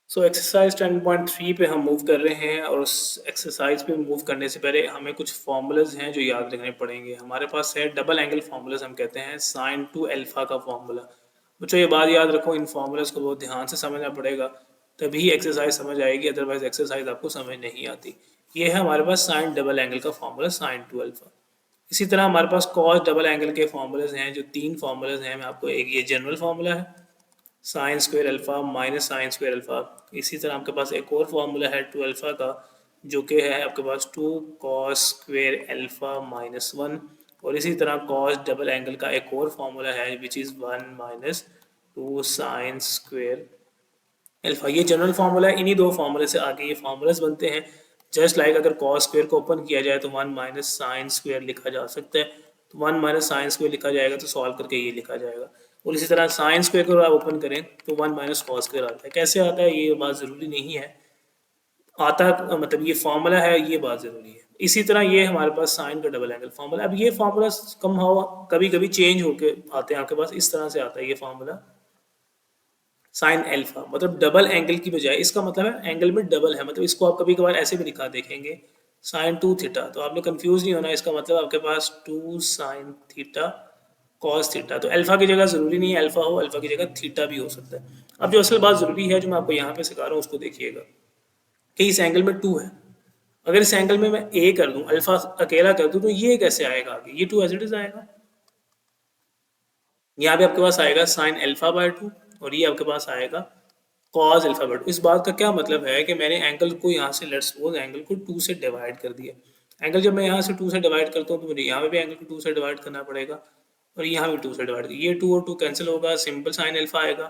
So exercise 10.3 पे हम move कर रहे हैं और उस एक्सरसाइज पे मूव करने से पहले हमें कुछ फॉर्मूलाज हैं जो याद रखने पड़ेंगे। हमारे पास है डबल एंगल फार्मूलाज, हम कहते हैं साइन टू अल्फा का फार्मूला। बच्चों ये बात याद रखो, इन फार्मूलाज को बहुत ध्यान से समझना पड़ेगा, तभी एक्सरसाइज समझ आएगी, अदरवाइज एक्सरसाइज आपको समझ नहीं आती। ये है हमारे पास साइन डबल एंगल का फार्मूला, साइन टू अल्फा। इसी तरह हमारे पास कॉस डबल एंगल के फार्मूलाज हैं, जो तीन फार्मूलाज हैं। मैं आपको एक ये जनरल फार्मूला है sign square alpha minus sign square alpha. इसी तरह आपके पास एक और फार्मूला है टू अल्फा का, जो कि है आपके पास two cos square alpha minus one. और इसी तरह कॉस डबल एंगल का एक और फार्मूला है which is one minus two sign square alpha. ये जनरल फार्मूला है, इन्हीं दो फार्मूले से आगे ये फार्मूलाज बनते हैं। जस्ट लाइक अगर कॉस स्क्वायर को ओपन किया जाए तो वन माइनस साइन स्क्वायर लिखा जा सकता है, तो वन माइनस साइन स्क्वायर लिखा जाएगा तो सॉल्व करके ये लिखा जाएगा। और इसी तरह साइन स्क्वायर को आप ओपन करें तो वन माइनस कॉस स्क्वायर आता है। कैसे आता है ये बात ज़रूरी नहीं है, आता मतलब ये फार्मूला है, ये बात ज़रूरी है। इसी तरह ये हमारे पास साइन का डबल एंगल फार्मूला। अब ये फार्मूला कम हो कभी कभी चेंज होके आते हैं आपके पास, इस तरह से आता है ये फार्मूला साइन अल्फा, मतलब डबल एंगल की बजाय इसका मतलब है एंगल में डबल है। मतलब इसको आप कभी कभार ऐसे भी लिखा देखेंगे साइन टू थीटा, तो आपने कंफ्यूज नहीं होना। इसका मतलब आपके पास two sine theta cos theta, तो अल्फा की जगह ज़रूरी नहीं है अल्फा हो, अल्फा की जगह थीटा भी हो सकता है। अब जो असल बात ज़रूरी है जो मैं आपको यहाँ पे सिखा रहा हूँ उसको देखिएगा कि इस एंगल में टू है। अगर इस एंगल में मैं ए कर दूँ, अल्फा अकेला कर दूँ, तो ये कैसे आएगा आगे, ये टू एज इट इज आएगा। यहाँ पे आपके पास आएगा साइन अल्फा बाय टू और ये आपके पास आएगा कॉज अल्फा बाय टू। इस बात का क्या मतलब है कि मैंने एंगल को यहाँ से, लेट्स सपोज एंगल को टू से डिवाइड कर दिया। एंगल जब मैं यहाँ से टू से डिवाइड करता हूँ तो मुझे यहाँ पे भी एंगल को टू से डिवाइड करना पड़ेगा और यहाँ भी टू से डिवाइड। ये टू और टू कैंसिल होगा, सिंपल साइन अल्फा आएगा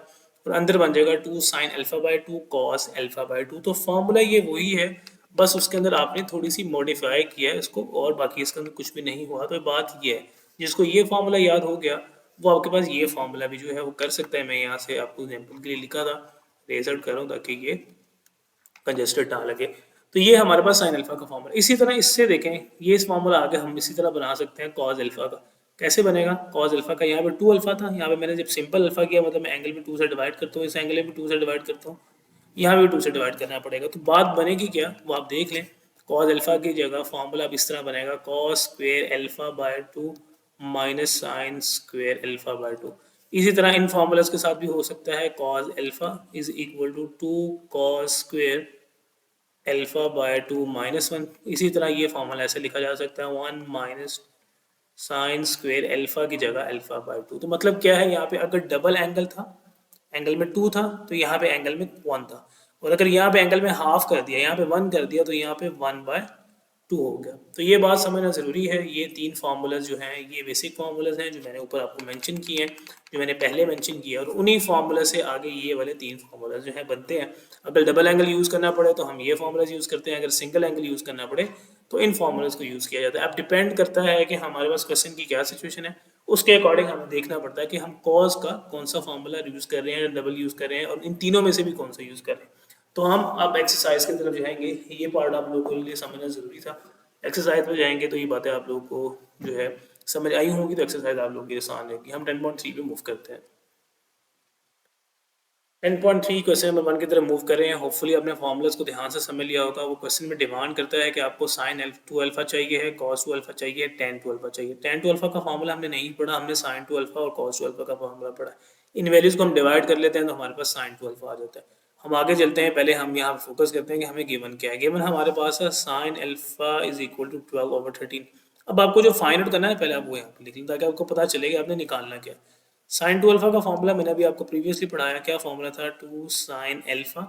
और अंदर बन जाएगा two sine alpha by two cos alpha by two. तो फॉर्मूला ये वही है, बस उसके अंदर आपने थोड़ी सी मॉडिफाई किया है इसको, और बाकी इसके अंदर कुछ भी नहीं हुआ। तो बात ये है, जिसको ये फार्मूला याद हो गया वो आपके पास ये फार्मूला भी जो है वो कर सकता है। मैं यहाँ से आपको एग्जाम्पल के लिए लिखा था, रेजल्ट करूँ ताकि ये कंजस्टेड ना लगे। तो ये हमारे पास साइन अल्फा का फार्मूला। इसी तरह इससे देखें, ये इस फार्मूला आगे हम इसी तरह बना सकते हैं कॉज अल्फा का। कैसे बनेगा कॉज अल्फा का, यहाँ पे टू अल्फा था, यहाँ पे मैंने जब सिंपल अल्फा किया मतलब मैं एंगल में टू से डिवाइड करता हूँ, इस एंगल में भी टू से डिवाइड करता हूँ, यहाँ भी टू से डिवाइड करना पड़ेगा। तो बात बनेगी क्या वो आप देख लें। कॉज अल्फा की जगह फॉर्मूला अब इस तरह बनेगा cos square alpha by two minus sine square alpha by to. इसी तरह इन फार्मूलाज के साथ भी हो सकता है cos alpha is equal to two cos square alpha by two minus one. इसी तरह ये फार्मूला ऐसे लिखा जा सकता है one minus sine square alpha की जगह अल्फा बाय टू। तो मतलब क्या है, यहाँ पे अगर डबल एंगल था, एंगल में टू था, तो यहाँ पे एंगल में वन था। और अगर यहाँ पे एंगल में हाफ कर दिया, यहाँ पे वन कर दिया, तो यहाँ पे वन बाय टू हो गया। तो ये बात समझना ज़रूरी है। ये तीन फार्मूलाज जो हैं ये बेसिक फार्मूलाज हैं जो मैंने ऊपर आपको मेंशन किए हैं, जो मैंने पहले मेंशन किया, और उन्हीं फार्मूला से आगे ये वाले तीन फार्मूलाज जो हैं बनते हैं। अगर डबल एंगल यूज़ करना पड़े तो हम ये फार्मूलाज यूज़ करते हैं, अगर सिंगल एंगल यूज़ करना पड़े तो इन फार्मूलाज को यूज़ किया जाता है। अब डिपेंड करता है कि हमारे पास क्वेश्चन की क्या सिचुएशन है, उसके अकॉर्डिंग हमें देखना पड़ता है कि हम कॉज का कौन सा फार्मूला यूज़ कर रहे हैं, डबल यूज़ कर रहे हैं, और इन तीनों में से भी कौन सा यूज़ कर रहे हैं। तो हम अब एक्सरसाइज की तरफ जाएंगे। ये पार्ट आप लोगों के लिए समझना ज़रूरी था। एक्सरसाइज में जाएंगे तो ये बातें आप लोगों को जो है समझ आई होंगी, तो एक्सरसाइज आप लोगों की आसान रहेगी। हम 10.3 पे मूव करते हैं। 10.3 क्वेश्चन नंबर 1 की तरफ मूव कर रहे हैं। होपफुली आपने फॉर्मूलाज को ध्यान से समझ लिया होगा। वो क्वेश्चन में डिमांड करता है कि आपको साइन टू अल्फा चाहिए है, कॉस टू अल्फा चाहिए, टेन टू अल्फा चाहिए। टेन टू अल्फा का फॉर्मूला हमने नहीं पढ़ा, हमने साइन टू अल्फा और कॉस टू अल्फा का फॉर्मूला पढ़ा। इन वैल्यूज़ को हम डिवाइड कर लेते हैं तो हमारे पास साइन टू अल्फा आ जाता है। हम आगे चलते हैं, पहले हम यहाँ फोकस करते हैं कि हमें गिवन क्या है। गिवन हमारे पास है sine alpha is equal to 12/13। अब आपको जो फाइंड आउट करना है पहले आप वो यहाँ पे लिख लें ताकि आपको पता चलेगा आपने निकालना क्या है। साइन टू अल्फा का फॉर्मूला मैंने अभी आपको प्रीवियसली पढ़ाया, क्या फॉर्मूला था, टू साइन अल्फा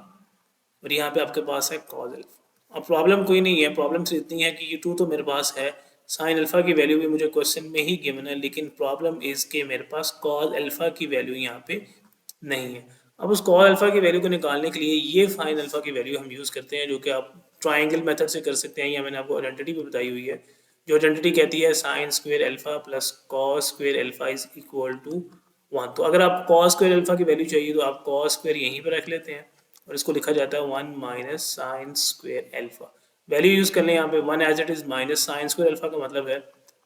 और यहाँ पे आपके पास है कॉज अल्फा। अब प्रॉब्लम कोई नहीं है, प्रॉब्लम सिर्फ इतनी है कि ये टू तो मेरे पास है, साइन अल्फा की वैल्यू भी मुझे क्वेश्चन में ही गिवन है, लेकिन प्रॉब्लम इज़ के मेरे पास कॉज अल्फा की वैल्यू यहाँ पे नहीं है। अब उस कॉज अल्फा की वैल्यू को निकालने के लिए ये फाइन अल्फा की वैल्यू हम यूज़ करते हैं, जो कि आप ट्राइंगल मेथड से कर सकते हैं, या मैंने आपको आइडेंटिटी भी बताई हुई है। जो आइडेंटिटी कहती है sine square alpha plus cos square alpha is equal to one. तो अगर आप कॉस स्क्वेयर अल्फा की वैल्यू चाहिए तो आप कॉस स्क्वेयर यहीं पर रख लेते हैं और इसको लिखा जाता है one minus sine square alpha. Value use कर लें यहाँ पे one as it is, minus sine square alpha का मतलब है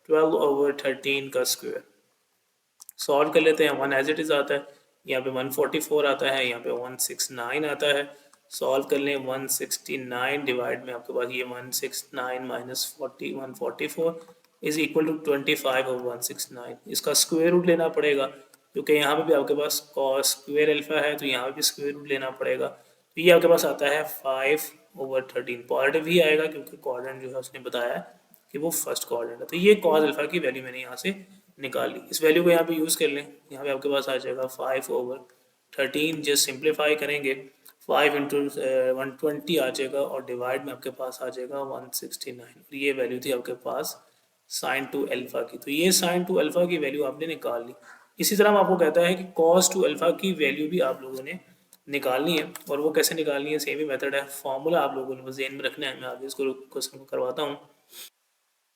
12/13 का स्क्वेयर। सॉल्व कर लेते हैं, वन एज इट इज़ आता है, यहाँ पे 144 आता है, यहाँ पे 169 आता है। सॉल्व कर लें 169 डिवाइड में आपके पास ये 169 माइनस 40 144 इज इक्वल टू 25 और 169। इसका स्क्वायर रूट लेना पड़ेगा क्योंकि यहाँ पे भी आपके पास कॉस स्क्वायर अल्फा है तो यहाँ पे भी स्क्वायर रूट लेना पड़ेगा। तो ये आपके पास आता है 5/13। पॉजिटिव ही आएगा क्योंकि क्वाड्रेंट जो है उसने बताया है कि वो फर्स्ट क्वाड्रेंट है। तो ये कॉस अल्फा की वैल्यू मैंने यहाँ से निकाल ली। इस वैल्यू को यहाँ पे यूज़ कर लें। यहाँ पे आपके पास आ जाएगा 5/13। जस्ट सिंप्लीफाई करेंगे 5 इंटू 120 आ जाएगा और डिवाइड में आपके पास आ जाएगा 169। ये वैल्यू थी आपके पास साइन टू अल्फा की। तो ये साइन टू अल्फा की वैल्यू आपने निकाल ली। इसी तरह हम आपको कहता है कि कॉस टू अल्फा की वैल्यू भी आप लोगों ने निकालनी है। और वो कैसे निकालनी है, सेम ही मेथड है, फॉर्मूला आप लोगों ने बस ज़हन में रखना है। मैं आगे इसको क्वेश्चन को करवाता हूँ।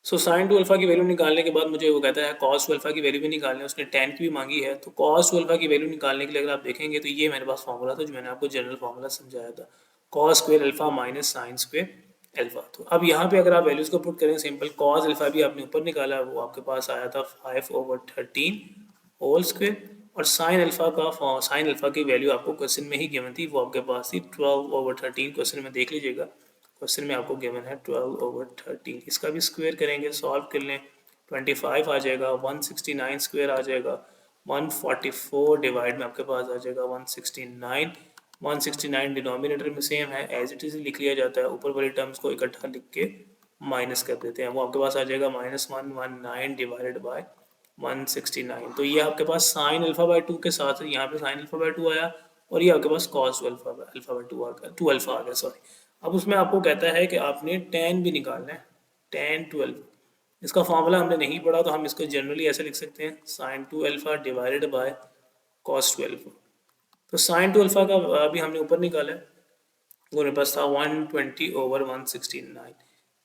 सो साइन टू अल्फा की वैल्यू निकालने के बाद मुझे वो कहता है कॉस टू अल्फा की वैल्यू भी निकालनी है। उसने टेन की भी मांगी है। तो कॉस टू अल्फा की वैल्यू निकालने के लिए अगर आप देखेंगे तो ये मेरे पास फॉर्मूला था जो मैंने आपको जनरल फॉर्मूला समझाया था, cos square alpha minus sign square alpha. तो अब यहाँ पे अगर आप वैल्यूज़ को पुट करें सिंपल, कॉस अल्फा भी आपने ऊपर निकाला, वो आपके पास आया था 5/13 होल स्क्वायर। और साइन अल्फा का साइन अल्फा की वैल्यू आपको क्वेश्चन में ही गिवन थी, वो आपके पास थी 12/13। क्वेश्चन में देख लीजिएगा, क्वेश्चन में आपको गिवन है 12/13। इसका भी स्क्वायर करेंगे, सॉल्व कर लें, 25 आ जाएगा, 169 स्क्वायर आ जाएगा, 144 डिवाइड में आपके पास आ जाएगा 169। 169 डिनोमिनेटर में सेम है, एज इट इज़ लिख लिया जाता है। ऊपर वाली टर्म्स को इकट्ठा लिख के माइनस कर देते हैं, वो आपके पास आ जाएगा -119 डिवाइडेड बाय 169। तो ये आपके पास साइन अल्फा बाय 2 के साथ यहाँ पे साइन अल्फा बाय 2 आया और ये आपके पास कॉस अल्फा बाय 2 आ गया, 2 अल्फा आ गया, सॉरी। अब उसमें आपको कहता है कि आपने tan भी निकालना है, tan 12। इसका फॉर्मूला हमने नहीं पढ़ा तो हम इसको जनरली ऐसे लिख सकते हैं, sine 2 alpha divided by cos 12। तो साइन 2 अल्फा का अभी हमने ऊपर निकाला है, वो मेरे पास था 120/169।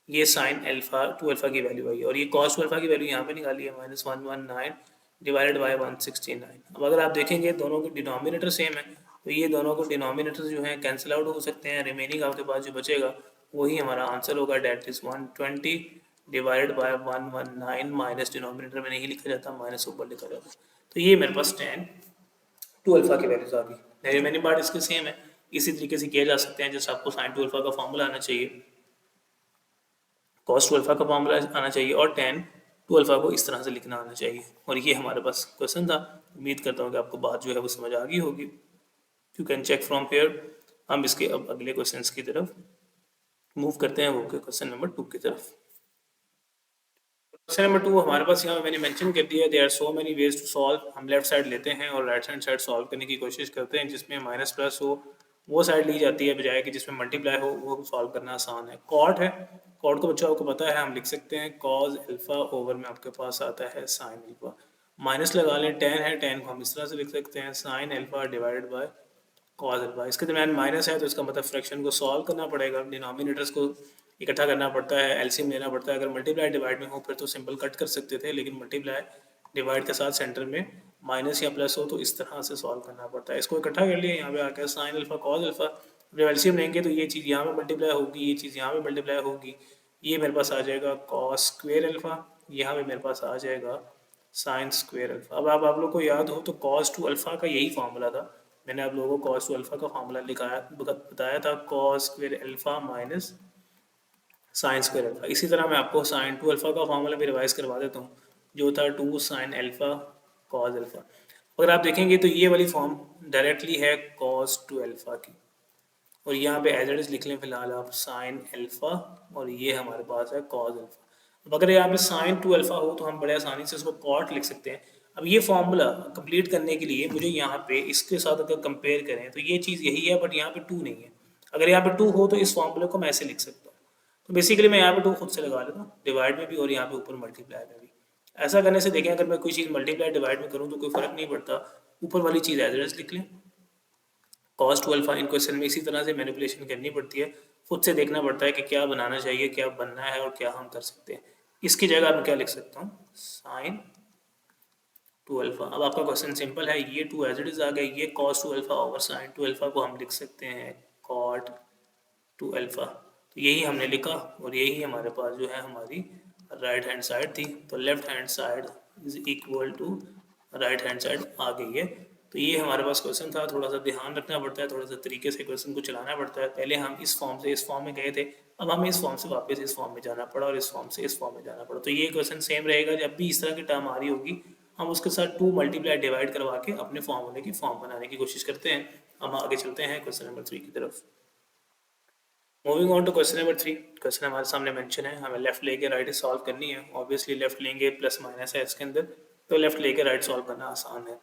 ये साइन अल्फा टू अल्फा की वैल्यू आई और ये कॉस टू अल्फा की वैल्यू यहाँ पे निकाली है -119 डिवाइडेड बाय 169। अब अगर आप देखेंगे दोनों के डिनोमिनेटर सेम है तो ये दोनों को डिनोमिनेटर जो है कैंसिल आउट हो सकते हैं। रिमेनिंग आपके पास जो बचेगा वही हमारा आंसर होगा, that is 120 divided by 119 minus denominator में नहीं लिखा जाता, माइनस ऊपर लिखा जाता। तो ये मेरे पास tan टू अल्फा की वैल्यूज आ गई। रिमेनिंग पार्ट इसके सेम है, इसी तरीके से किया जा सकते हैं। जैसे आपको साइन टू अल्फा का फॉर्मूला आना चाहिए, कॉस टू अल्फा का फॉर्मूला आना चाहिए और tan टू अल्फा को इस तरह से लिखना आना चाहिए। और ये हमारे पास क्वेश्चन था। उम्मीद करता हूँ कि आपको बात जो है वो समझ आ गई होगी। You can check from here. हम इसके अब अगले क्वेश्चन की तरफ मूव करते हैं, वो क्वेश्चन नंबर 2 की तरफ। क्वेश्चन नंबर 2 हमारे पास यहाँ मैंने मेंशन कर दिया, there are so many ways to solve. हम लेफ्ट साइड लेते हैं और राइट हैंड साइड सॉल्व करने की कोशिश करते हैं, जिसमें माइनस प्लस हो वो साइड ली जाती है बजाय कि जिसमें मल्टीप्लाई हो। वो सॉल्व करना आसान है। कॉट है, कॉट को बच्चों आपको पता है, हम लिख सकते हैं कॉज अल्फा ओवर में आपके पास आता है साइन अल्फा। माइनस लगा लें, टेन है, टेन को हम इस तरह से लिख सकते हैं sine alpha divided by cos alpha. इसके दरमियान माइनस है तो इसका मतलब फ्रैक्शन को सॉल्व करना पड़ेगा, डिनोमिनेटर्स को इकट्ठा करना पड़ता है, एलसीएम लेना पड़ता है। अगर मल्टीप्लाई डिवाइड में हो फिर तो सिंपल कट कर सकते थे, लेकिन मल्टीप्लाई डिवाइड के साथ सेंटर में माइनस या प्लस हो तो इस तरह से सॉल्व करना पड़ता है। इसको इकट्ठा कर लिया, यहाँ पे आकर साइन अल्फा कॉस अल्फा। जब एलसीएम लेंगे तो ये चीज़ यहाँ पे मल्टीप्लाई होगी, ये चीज़ यहाँ पे मल्टीप्लाई होगी। ये मेरे पास आ जाएगा कॉस स्क्वेयर अल्फा, यहाँ पे मेरे पास आ जाएगा साइन स्क्वेयर अल्फा। अब आप लोग को याद हो तो कॉस टू अल्फा का यही फॉर्मूला था। मैंने आप लोगों को कॉस टू अल्फा का फॉर्मूला लिखाया बताया था, cos square alpha minus sign square alpha. इसी तरह मैं आपको साइन टू अल्फा का फॉर्मूला भी रिवाइज करवा देता हूँ, जो था 2 साइन अल्फा कॉस अल्फा। अगर आप देखेंगे तो ये वाली फॉर्म डायरेक्टली है कॉस टू अल्फा की, और यहाँ पे एज इट इज लिख लें फिलहाल आप साइन अल्फा, और ये हमारे पास है कॉस अल्फा। अब अगर यहाँ पे साइन टू अल्फा हो तो हम बड़े आसानी से इसको कॉट लिख सकते हैं। अब ये फॉर्मूला कंप्लीट करने के लिए मुझे यहाँ पे इसके साथ अगर कंपेयर करें तो ये चीज़ यही है, बट यहाँ पे 2 नहीं है। अगर यहाँ पे 2 हो तो इस फॉर्मूले को मैं ऐसे लिख सकता हूँ। तो बेसिकली मैं यहाँ पे 2 खुद से लगा लेता हूँ, डिवाइड में भी और यहाँ पे ऊपर मल्टीप्लाई में भी। ऐसा करने से देखें, अगर मैं कोई चीज़ मल्टीप्लाई डिवाइड में करूँ तो कोई फ़र्क नहीं पड़ता, ऊपर वाली चीज़ एज इट इज लिख लें। कॉस टू अल्फा इन क्वेश्चन में इसी तरह से मैनिपुलेशन करनी पड़ती है, खुद से देखना पड़ता है कि क्या बनाना चाहिए, क्या बनना है और क्या हम कर सकते हैं। इसकी जगह मैं क्या लिख सकता हूँ, साइन टू अल्फा। अब आपका क्वेश्चन सिंपल है, ये 2 एज इट इज आ गया, ये cos two alpha over sign to alpha को हम लिख सकते हैं कॉट टू अल्फा। तो यही हमने लिखा और यही हमारे पास जो है हमारी राइट हैंड साइड थी। तो left hand side is equal to right hand side आ गई है तो ये हमारे पास क्वेश्चन था, थोड़ा सा ध्यान रखना पड़ता है, थोड़ा सा तरीके से क्वेश्चन को चलाना पड़ता है। पहले हम इस फॉर्म से इस फॉर्म में गए थे, अब हमें इस फॉर्म से वापस इस फॉर्म में जाना पड़ा और इस फॉर्म से इस फॉर्म में जाना पड़ा। तो ये क्वेश्चन सेम रहेगा, जब भी इस तरह की टर्म आ रही होगी हम उसके साथ 2 मल्टीप्लाई डिवाइड करवा के अपने फॉर्मूले की फॉर्म बनाने की कोशिश करते हैं। हम आगे चलते हैं क्वेश्चन नंबर 3 की तरफ। Moving on to question number 3। Question हमारे सामने मेंशन है, हमें लेफ्ट लेके राइट सॉल्व करनी है। ऑब्वियसली लेफ्ट लेंगे, प्लस माइनस है इसके अंदर, तो लेफ्ट लेके राइट सॉल्व करना आसान है।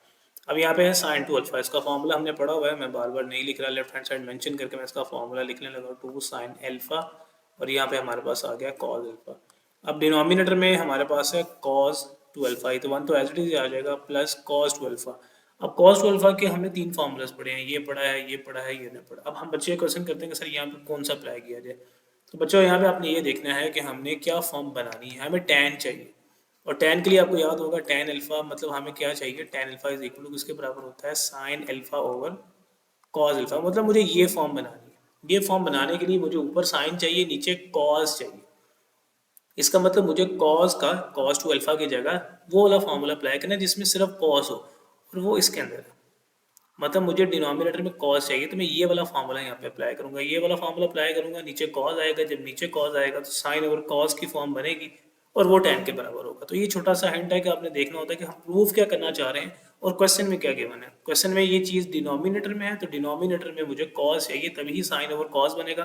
अब यहाँ पे है साइन 2 अल्फा, इसका फॉर्मूला हमने पढ़ा हुआ है, मैं बार बार नहीं लिख रहा, लेफ्ट हैंड साइड मेंशन करके मैं इसका फॉर्मूला लिखने लगा 2 साइन अल्फा, और यहाँ पे हमारे पास आ गया कॉस अल्फा। अब डिनोमिनेटर में हमारे पास है कॉस 2 अल्फा, तो 1 तो एज इट इज आ जाएगा, प्लस कॉस 2 अल्फा। अब कॉस 2 अल्फा के हमने 3 फार्मूलाज पढ़े हैं, ये पढ़ा है, ये पढ़ा है, ये नहीं पढ़ा। अब हम बच्चे क्वेश्चन करते हैं कि सर यहाँ पे कौन सा अप्लाई किया जाए। तो बच्चों यहाँ पे आपने ये देखना है कि हमने क्या फॉर्म बनानी है। हमें tan चाहिए, और tan के लिए आपको याद होगा tan अल्फा मतलब हमें क्या चाहिए, tan alpha is equal to किसके बराबर होता है, sine alpha over cos alpha. मतलब मुझे ये फॉर्म बनानी है। ये फॉर्म बनाने के लिए मुझे ऊपर साइन चाहिए, नीचे कॉस चाहिए। इसका मतलब मुझे कॉस का कॉस 2 अल्फा की जगह वो वाला फॉर्मूला अप्लाई करना है जिसमें सिर्फ कॉस हो, और वो इसके अंदर है। मतलब मुझे डिनोमिनेटर में कॉस चाहिए, तो मैं ये वाला फार्मूला यहाँ पे अप्लाई करूंगा, ये वाला फार्मूला अप्लाई करूंगा, नीचे कॉस आएगा, जब नीचे कॉस आएगा तो साइन ओवर कॉस की फॉर्म बनेगी और वो tan के बराबर होगा। तो ये छोटा सा हिंट है कि आपने देखना होता है कि हम प्रूफ क्या करना चाह रहे हैं और क्वेश्चन में क्या गिवन है। क्वेश्चन में ये चीज़ डिनोमिनेटर में है, तो डिनोमिनेटर में मुझे कॉस चाहिए, तभी साइन ओवर कॉस बनेगा,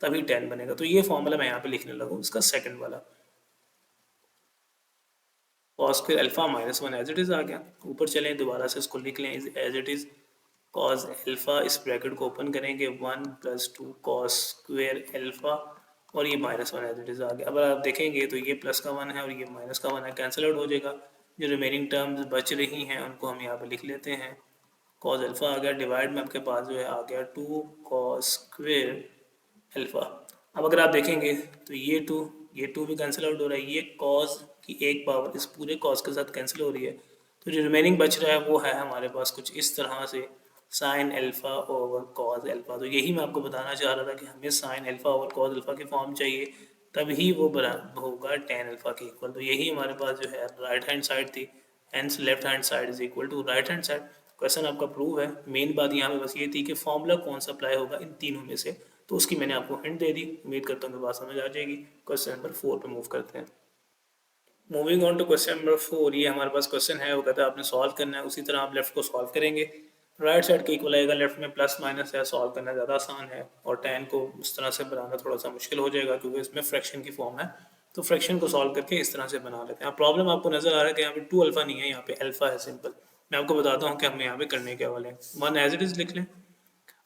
तभी tan बनेगा। तो ये फॉर्मूला मैं यहाँ पे लिखने लगा इसका सेकंड वाला, cos square alpha minus 1 as it is आ गया। ऊपर चलें, दोबारा से इसको लिख लें as it is, cos alpha, इस ब्रैकेट को ओपन करेंगे, 1 + 2 कॉस स्क्वायर अल्फा, और ये -1 एज इट इज आ गया। अब आप देखेंगे तो ये प्लस का 1 है और ये माइनस का 1 है, कैंसिल आउट हो जाएगा। जो रिमेनिंग टर्म्स बच रही हैं उनको हम यहाँ पे लिख लेते हैं। कॉस अल्फा आ गया, डिवाइड में आपके पास जो है आ गया 2 कॉस स्क्वायर अल्फा। अब अगर आप देखेंगे तो ये टू भी कैंसिल आउट हो रहा है, ये कॉस की एक पावर इस पूरे कॉस के साथ कैंसिल हो रही है। तो जो रिमेनिंग बच रहा है वो है हमारे पास कुछ इस तरह से, sign alpha over cos alpha. तो यही मैं आपको बताना चाह रहा था कि हमें sign alpha over cos alpha की फॉर्म चाहिए, तभी वो बराबर होगा tan अल्फा के इक्वल। तो यही हमारे पास जो है राइट हैंड साइड थी, hence left hand side is equal to right hand side. Question आपका प्रूव है। मेन बात यहाँ पे बस ये थी कि फॉर्मूला कौन सा अप्लाई होगा इन तीनों में से, तो उसकी मैंने आपको हिंट दे दी। उम्मीद करता हूँ कि बात समझ आ जाएगी। क्वेश्चन नंबर 4 पे मूव करते हैं। Moving on to question number 4। ये हमारे पास क्वेश्चन है, वो कहता है आपने सॉल्व करना है, उसी तरह आप लेफ्ट को सॉल्व करेंगे। राइट साइड के इक्वल आएगा, लेफ्ट में प्लस माइनस है, सॉल्व करना ज़्यादा आसान है, और tan को उस तरह से बनाना थोड़ा सा मुश्किल हो जाएगा क्योंकि इसमें फ्रैक्शन की फॉर्म है। तो फ्रैक्शन को सॉल्व करके इस तरह से बना लेते हैं। अब प्रॉब्लम आपको नजर आ रहा है कि यहाँ पे 2 अल्फा नहीं है, यहाँ पे अल्फा है सिंपल। मैं आपको बताता हूँ कि हमें यहाँ पे करने क्या वाले हैं। 1 एज इट इज लिख लें,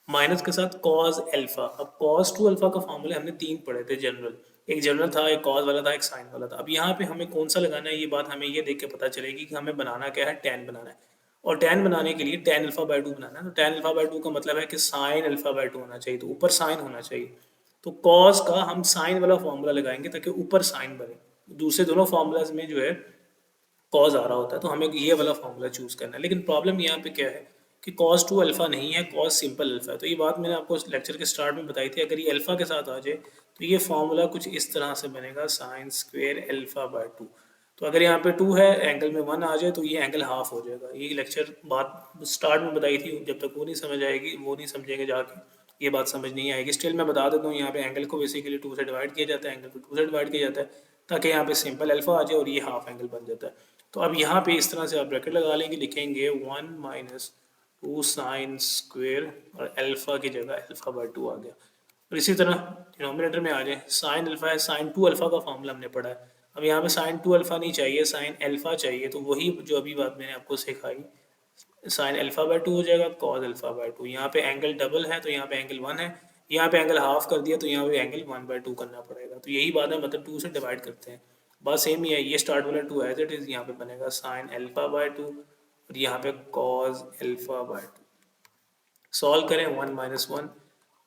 माइनस के साथ कॉस अल्फा। अब कॉस 2 अल्फा का फॉर्मूला हमने 3 पढ़े थे जनरल, एक जनरल था, एक कॉस वाला था, एक साइन वाला था। अब यहाँ पे हमें कौन सा लगाना है, ये बात हमें ये देख के पता चलेगी कि हमें बनाना क्या है, tan बनाना है। और tan बनाने के लिए tan अल्फा बाय 2 बनाना है। तो tan अल्फा बाय 2 का मतलब है कि साइन अल्फा बाय 2 होना चाहिए, तो ऊपर साइन होना चाहिए। तो कॉस का हम साइन वाला फॉर्मूला लगाएंगे ताकि ऊपर साइन बने। दूसरे दोनों फार्मूलाज में जो है कॉज आ रहा होता है, तो हमें ये वाला फॉर्मूला चूज करना है। लेकिन प्रॉब्लम यहाँ पे क्या है कि कॉस 2 अल्फा नहीं है, कॉस सिंपल अल्फा है। तो ये बात मैंने आपको लेक्चर के स्टार्ट में बताई थी, अगर ये अल्फा के साथ आ जाए तो ये फॉर्मूला कुछ इस तरह से बनेगा, साइन स्क्वेयर अल्फा बाय 2। तो अगर यहाँ पे 2 है, एंगल में 1 आ जाए तो ये एंगल हाफ हो जाएगा। ये लेक्चर बात स्टार्ट में बताई थी, जब तक वो नहीं समझ आएगी, वो नहीं समझेंगे जाके, ये बात समझ नहीं आएगी। स्टिल मैं बता देता हूँ, यहाँ पे एंगल को बेसिकली 2 से डिवाइड किया जाता है, एंगल को 2 से डिवाइड किया जाता है, ताकि यहाँ पे सिंपल अल्फा आ जाए और ये हाफ एंगल बन जाता है। तो अब यहाँ पे इस तरह से आप ब्रैकेट लगा लेंगे, लिखेंगे 1 - 2 साइन स्क्वेयर, और अल्फा की जगह अल्फा बाय 2 आ गया। और इसी तरह डिनोमिनेटर में आ जाए, साइन अल्फा है, साइन 2 अल्फा का फॉर्मूला हमने पढ़ा है। अब यहाँ पे साइन 2 अल्फा नहीं चाहिए, साइन अल्फा चाहिए, तो वही जो अभी बात मैंने आपको सिखाई, साइन अल्फा बाय 2 हो जाएगा, कॉस अल्फा बाय 2। यहाँ पे एंगल डबल है तो यहाँ पे एंगल 1 है, यहाँ पे एंगल हाफ कर दिया तो यहाँ पे एंगल 1/2 करना पड़ेगा। तो यही बात है, मतलब 2 से डिवाइड करते हैं, बात सेम ही है। ये स्टार्ट वाला 2 एज इट इज यहाँ पे बनेगा साइन अल्फा बाय 2, और यहाँ पे कॉस अल्फा बाय 2। सॉल्व करें, 1 - 1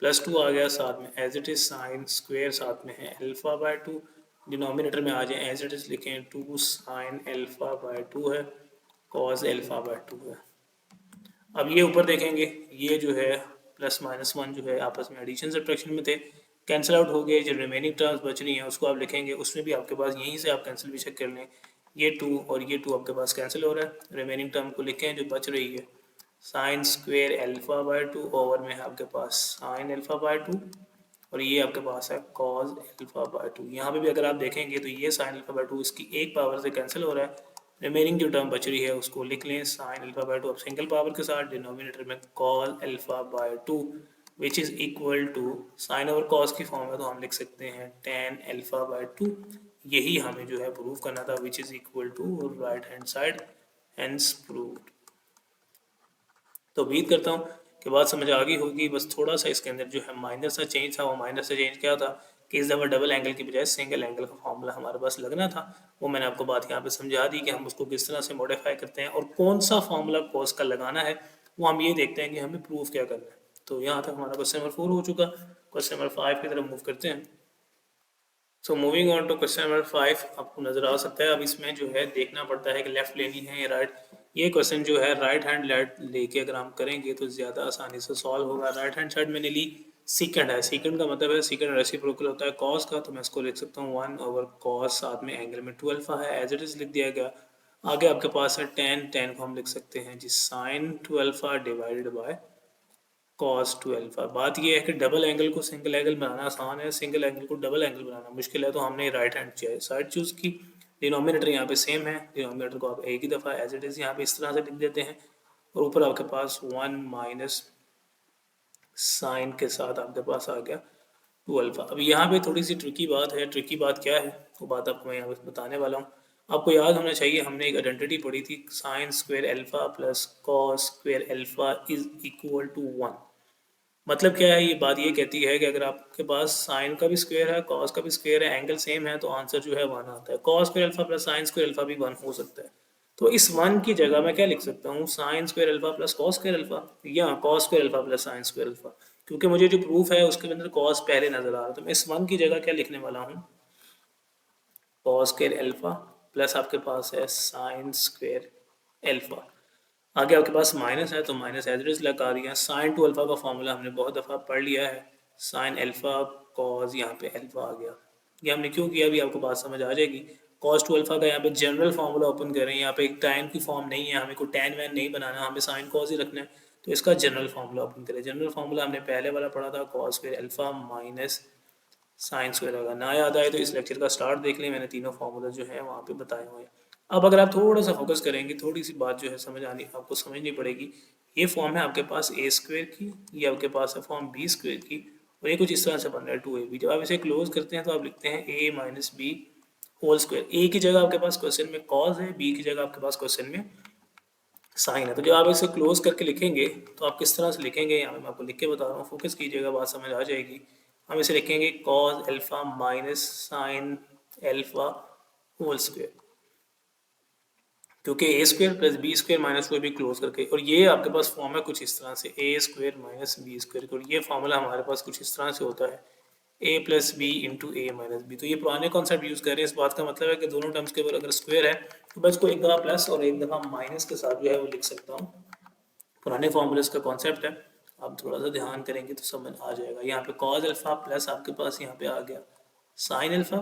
+ 2 आ गया, साथ में as it is sine square, साथ में है अल्फा बाय 2। डिनोमिनेटर में आ जाए, एज इट इज लिखें, 2 साइन अल्फा बाय 2 है, कॉस अल्फा बाय 2 है। अब ये ऊपर देखेंगे, ये जो है +-1 जो है आपस में एडिशन सब्ट्रैक्शन में थे, कैंसिल आउट हो गए। जो रिमेनिंग टर्म्स बच रही हैं उसको आप लिखेंगे, उसमें भी आपके पास यहीं से आप कैंसिल भी चेक कर लें, ये 2 और ये 2 आपके पास कैंसिल हो रहा है। रिमेनिंग टर्म को लिखें जो बच रही है, sine square alpha by 2 over में है आपके पास साइन एल्फा बाय 2 और ये आपके पास है कॉज एल्फा बाय 2। यहाँ पे भी अगर आप देखेंगे तो ये साइन एल्फा बाय 2 इसकी एक पावर से कैंसिल हो रहा है, रिमेनिंग जो टर्म बच रही है उसको लिख लें साइन एल्फा बाय 2 अब सिंगल पावर के साथ डिनोमिनेटर में cos alpha by 2 which is equal to sine over cos की फॉर्म है तो हम लिख सकते हैं टेन एल्फा बाय 2। यही हमें जो है प्रूव करना था which is equal to right hand side, hence proved. तो उम्मीद करता हूँ कि बात समझ आ गई होगी। बस थोड़ा सा इसके अंदर जो है माइनर सा चेंज था, वो माइनर सा चेंज क्या था कि इस दफ़ा डबल एंगल की बजाय सिंगल एंगल का फॉर्मूला हमारे पास लगना था। वो मैंने आपको बात यहाँ पे समझा दी कि हम उसको किस तरह से मॉडिफाई करते हैं और कौन सा फॉर्मूला कॉस का लगाना है, वो हम ये देखते हैं कि हमें प्रूफ क्या करना है। तो यहाँ तक हमारा क्वेश्चन नंबर 4 हो चुका। क्वेश्चन नंबर 5 की तरफ मूव करते हैं। So moving on to question number 5, आपको नजर आ सकता है अब इसमें जो है देखना पड़ता है कि लेफ्ट लेनी है या राइट। ये क्वेश्चन जो है राइट हैंड लेके अगर हम करेंगे तो ज़्यादा आसानी से सॉल्व होगा। राइट हैंड साइड मैंने ली सीकेंड है, सीकेंड का मतलब है सीकेंड रेसिप्रोकल होता है कॉस का, तो मैं इसको लिख सकता हूँ 1 ओवर कॉस, साथ में एंगल में 2 अल्फा है एज इट इज़ लिख दिया गया। आगे आपके पास है टेन, टेन को हम लिख सकते हैं जी sine 2 alpha divided by cos 2 alpha. बात ये है कि डबल एंगल को सिंगल एंगल बनाना आसान है, सिंगल एंगल को डबल एंगल बनाना मुश्किल है, तो हमने राइट हैंड साइड चूज़ की। डिनोमिनेटर यहाँ पे सेम है, डिनोमिनेटर को आप एक ही दफ़ा एज इट इज़ यहाँ पे इस तरह से लिख देते हैं और ऊपर आपके पास 1 माइनस साइन के साथ आपके पास आ गया 2 अल्फा। अब यहाँ पे थोड़ी सी ट्रिकी बात है। ट्रिकी बात क्या है वो बात आपको मैं यहाँ पे बताने वाला हूँ। आपको याद होना चाहिए हमने एक आइडेंटिटी पढ़ी थी sine square alpha plus cos square alpha is equal to 1। मतलब क्या है, ये बात ये कहती है कि अगर आपके पास साइन का भी स्क्वायर है कॉस का भी स्क्वायर है एंगल सेम है तो आंसर जो है 1 आता है। Cos square alpha plus sine square alpha भी 1 हो सकता है। तो इस 1 की जगह मैं क्या लिख सकता हूँ sine square alpha plus cos square alpha या cos square alpha plus sine square alpha, क्योंकि मुझे जो प्रूफ है उसके अंदर कॉस पहले नजर आ रहा है। तो मैं इस 1 की जगह क्या लिखने वाला हूँ कॉस स्क्वायर एल्फा प्लस आपके पास है साइन स्क्वायर एल्फा। आगे आपके पास माइनस है तो माइनस एज लगा दिया। साइन टू अल्फा का फॉर्मूला हमने बहुत दफ़ा पढ़ लिया है, साइन एल्फा कॉज यहाँ पे एल्फा आ गया। ये हमने क्यों किया अभी आपको बात समझ आ जाएगी। कॉस टू अल्फा का यहाँ पे जनरल फार्मूला ओपन करें, यहाँ पे एक टाइम की फॉर्म नहीं है, हमें कोई टैन वैन नहीं बनाना, हमें साइन कॉज ही रखना है। तो इसका जनरल फार्मूला ओपन करें। जनरल फार्मूला हमने पहले वाला पढ़ा था cos square alpha minus sine square होगा। ना याद आए तो इस लेक्चर का स्टार्ट देख लें, मैंने तीनों फार्मूला जो है वहाँ पे बताए हुए हैं। अब अगर आप थोड़ा सा फोकस करेंगे थोड़ी सी बात जो है समझ आनी आपको समझनी पड़ेगी। ये फॉर्म है आपके पास ए स्क्वायर की, ये आपके पास है फॉर्म बी स्क्वायर की और ये कुछ इस तरह से बन रहा है 2ab। जब आप इसे क्लोज करते हैं तो आप लिखते हैं ए माइनस बी होल स्क्वायर। ए की जगह आपके पास क्वेश्चन में कॉज है, बी की जगह आपके पास क्वेश्चन में साइन है। तो जब आप इसे क्लोज करके लिखेंगे तो आप किस तरह से लिखेंगे यहाँ पे मैं आपको लिख के बता रहा हूँ, फोकस कीजिएगा बात समझ आ जाएगी। हम इसे लिखेंगे cos alpha minus sine alpha whole square, क्योंकि A square plus B square minus को भी क्लोज करके, और ये आपके पास फॉर्म है कुछ इस तरह से ए स्क्वायर माइनस बी स्क्वायर, और ये फॉर्मूला हमारे पास कुछ इस तरह से होता है ए प्लस बी इंटू ए माइनस बी। तो ये पुराने कॉन्सेप्ट यूज़ कर रहे हैं। इस बात का मतलब है कि दोनों टर्म्स के ऊपर अगर स्क्वायर है तो बस को एक दफ़ा प्लस और एक दफ़ा माइनस के साथ जो है वो लिख सकता हूँ। पुराने फॉर्मूलेस का कॉन्सेप्ट है, आप थोड़ा सा ध्यान करेंगे तो समझ आ जाएगा। यहाँ पे कॉज अल्फा प्लस आपके पास यहाँ पे आ गया साइन अल्फा,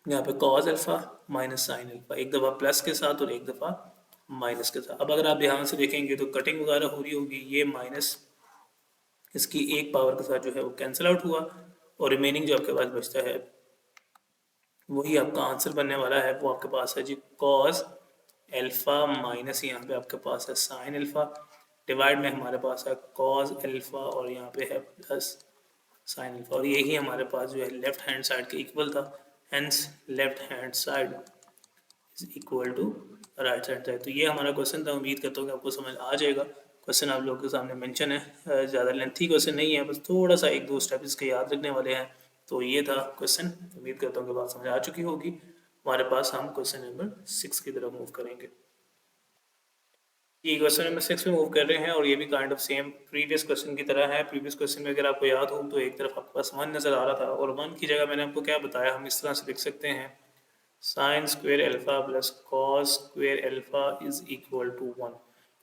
यहाँ पे cause alpha minus sine alpha, एक दफ़ा प्लस के साथ और एक दफ़ा माइनस के साथ। अब अगर आप ध्यान से देखेंगे तो कटिंग वगैरह हो रही होगी, ये माइनस इसकी एक पावर के साथ जो है वो कैंसिल आउट हुआ और रिमेनिंग जो आपके पास बचता है वही आपका आंसर बनने वाला है। वो आपके पास है जी कॉज एल्फा माइनस यहाँ पे आपके पास है साइन अल्फा डिवाइड में हमारे पास है कॉज एल्फा और यहाँ पे है प्लस साइन अल्फा, और यही हमारे पास जो है लेफ्ट हैंड साइड के इक्वल था, hence left hand side is equal to right side side. तो ये हमारा क्वेश्चन था। उम्मीद करता हूँ कि आपको समझ आ जाएगा। क्वेश्चन आप लोगों के सामने मेंशन है, ज़्यादा लेंथी क्वेश्चन नहीं है, बस थोड़ा सा एक दो स्टेप इसके याद रखने वाले हैं। तो ये था क्वेश्चन। उम्मीद करता हूँ कि बात समझ आ चुकी होगी। हमारे पास हम क्वेश्चन नंबर 6 की तरफ मूव करेंगे। ये क्वेश्चन नंबर 6 में मूव कर रहे हैं और ये भी kind of same previous question की तरह है। प्रीवियस क्वेश्चन में अगर आपको याद हो तो एक तरफ आपके पास 1 नज़र आ रहा था और 1 की जगह मैंने आपको क्या बताया, हम इस तरह से लिख सकते हैं sine square alpha plus cos square alpha is equal to 1।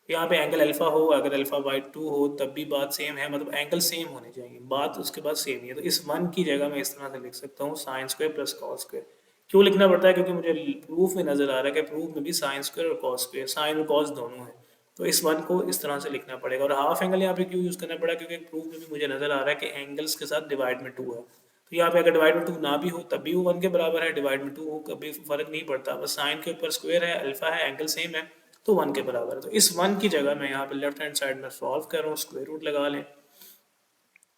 यहाँ पे एंगल अल्फा हो, अगर अल्फा बाई 2 हो तब भी बात सेम है, मतलब एंगल सेम होने चाहिए, बात उसके बाद सेम ही है। तो इस 1 की जगह मैं इस तरह से लिख सकता हूँ sine square plus cos square. क्यों लिखना पड़ता है, क्योंकि मुझे प्रूफ में नज़र आ रहा है कि प्रूफ में भी साइन स्क्वेयर और कॉस स्क्वेयर, साइन और कॉस दोनों है। तो इस वन को इस तरह से लिखना पड़ेगा। और हाफ एंगल यहाँ पे क्यों यूज़ करना पड़ा, क्योंकि प्रूफ में भी मुझे नज़र आ रहा है कि एंगल्स के साथ डिवाइड में 2 है, तो यहाँ पे अगर डिवाइड में 2 ना भी हो तब भी वो 1 के बराबर है, डिवाइड में 2 हो कभी फ़र्क नहीं पड़ता, बस साइन के ऊपर स्क्वायर है, अल्फा है, एंगल सेम है, तो 1 के बराबर है। तो इस 1 की जगह मैं यहाँ पे लेफ्ट हैंड साइड में सॉल्व कर रहा हूँ, स्क्वायर रूट लगा लें।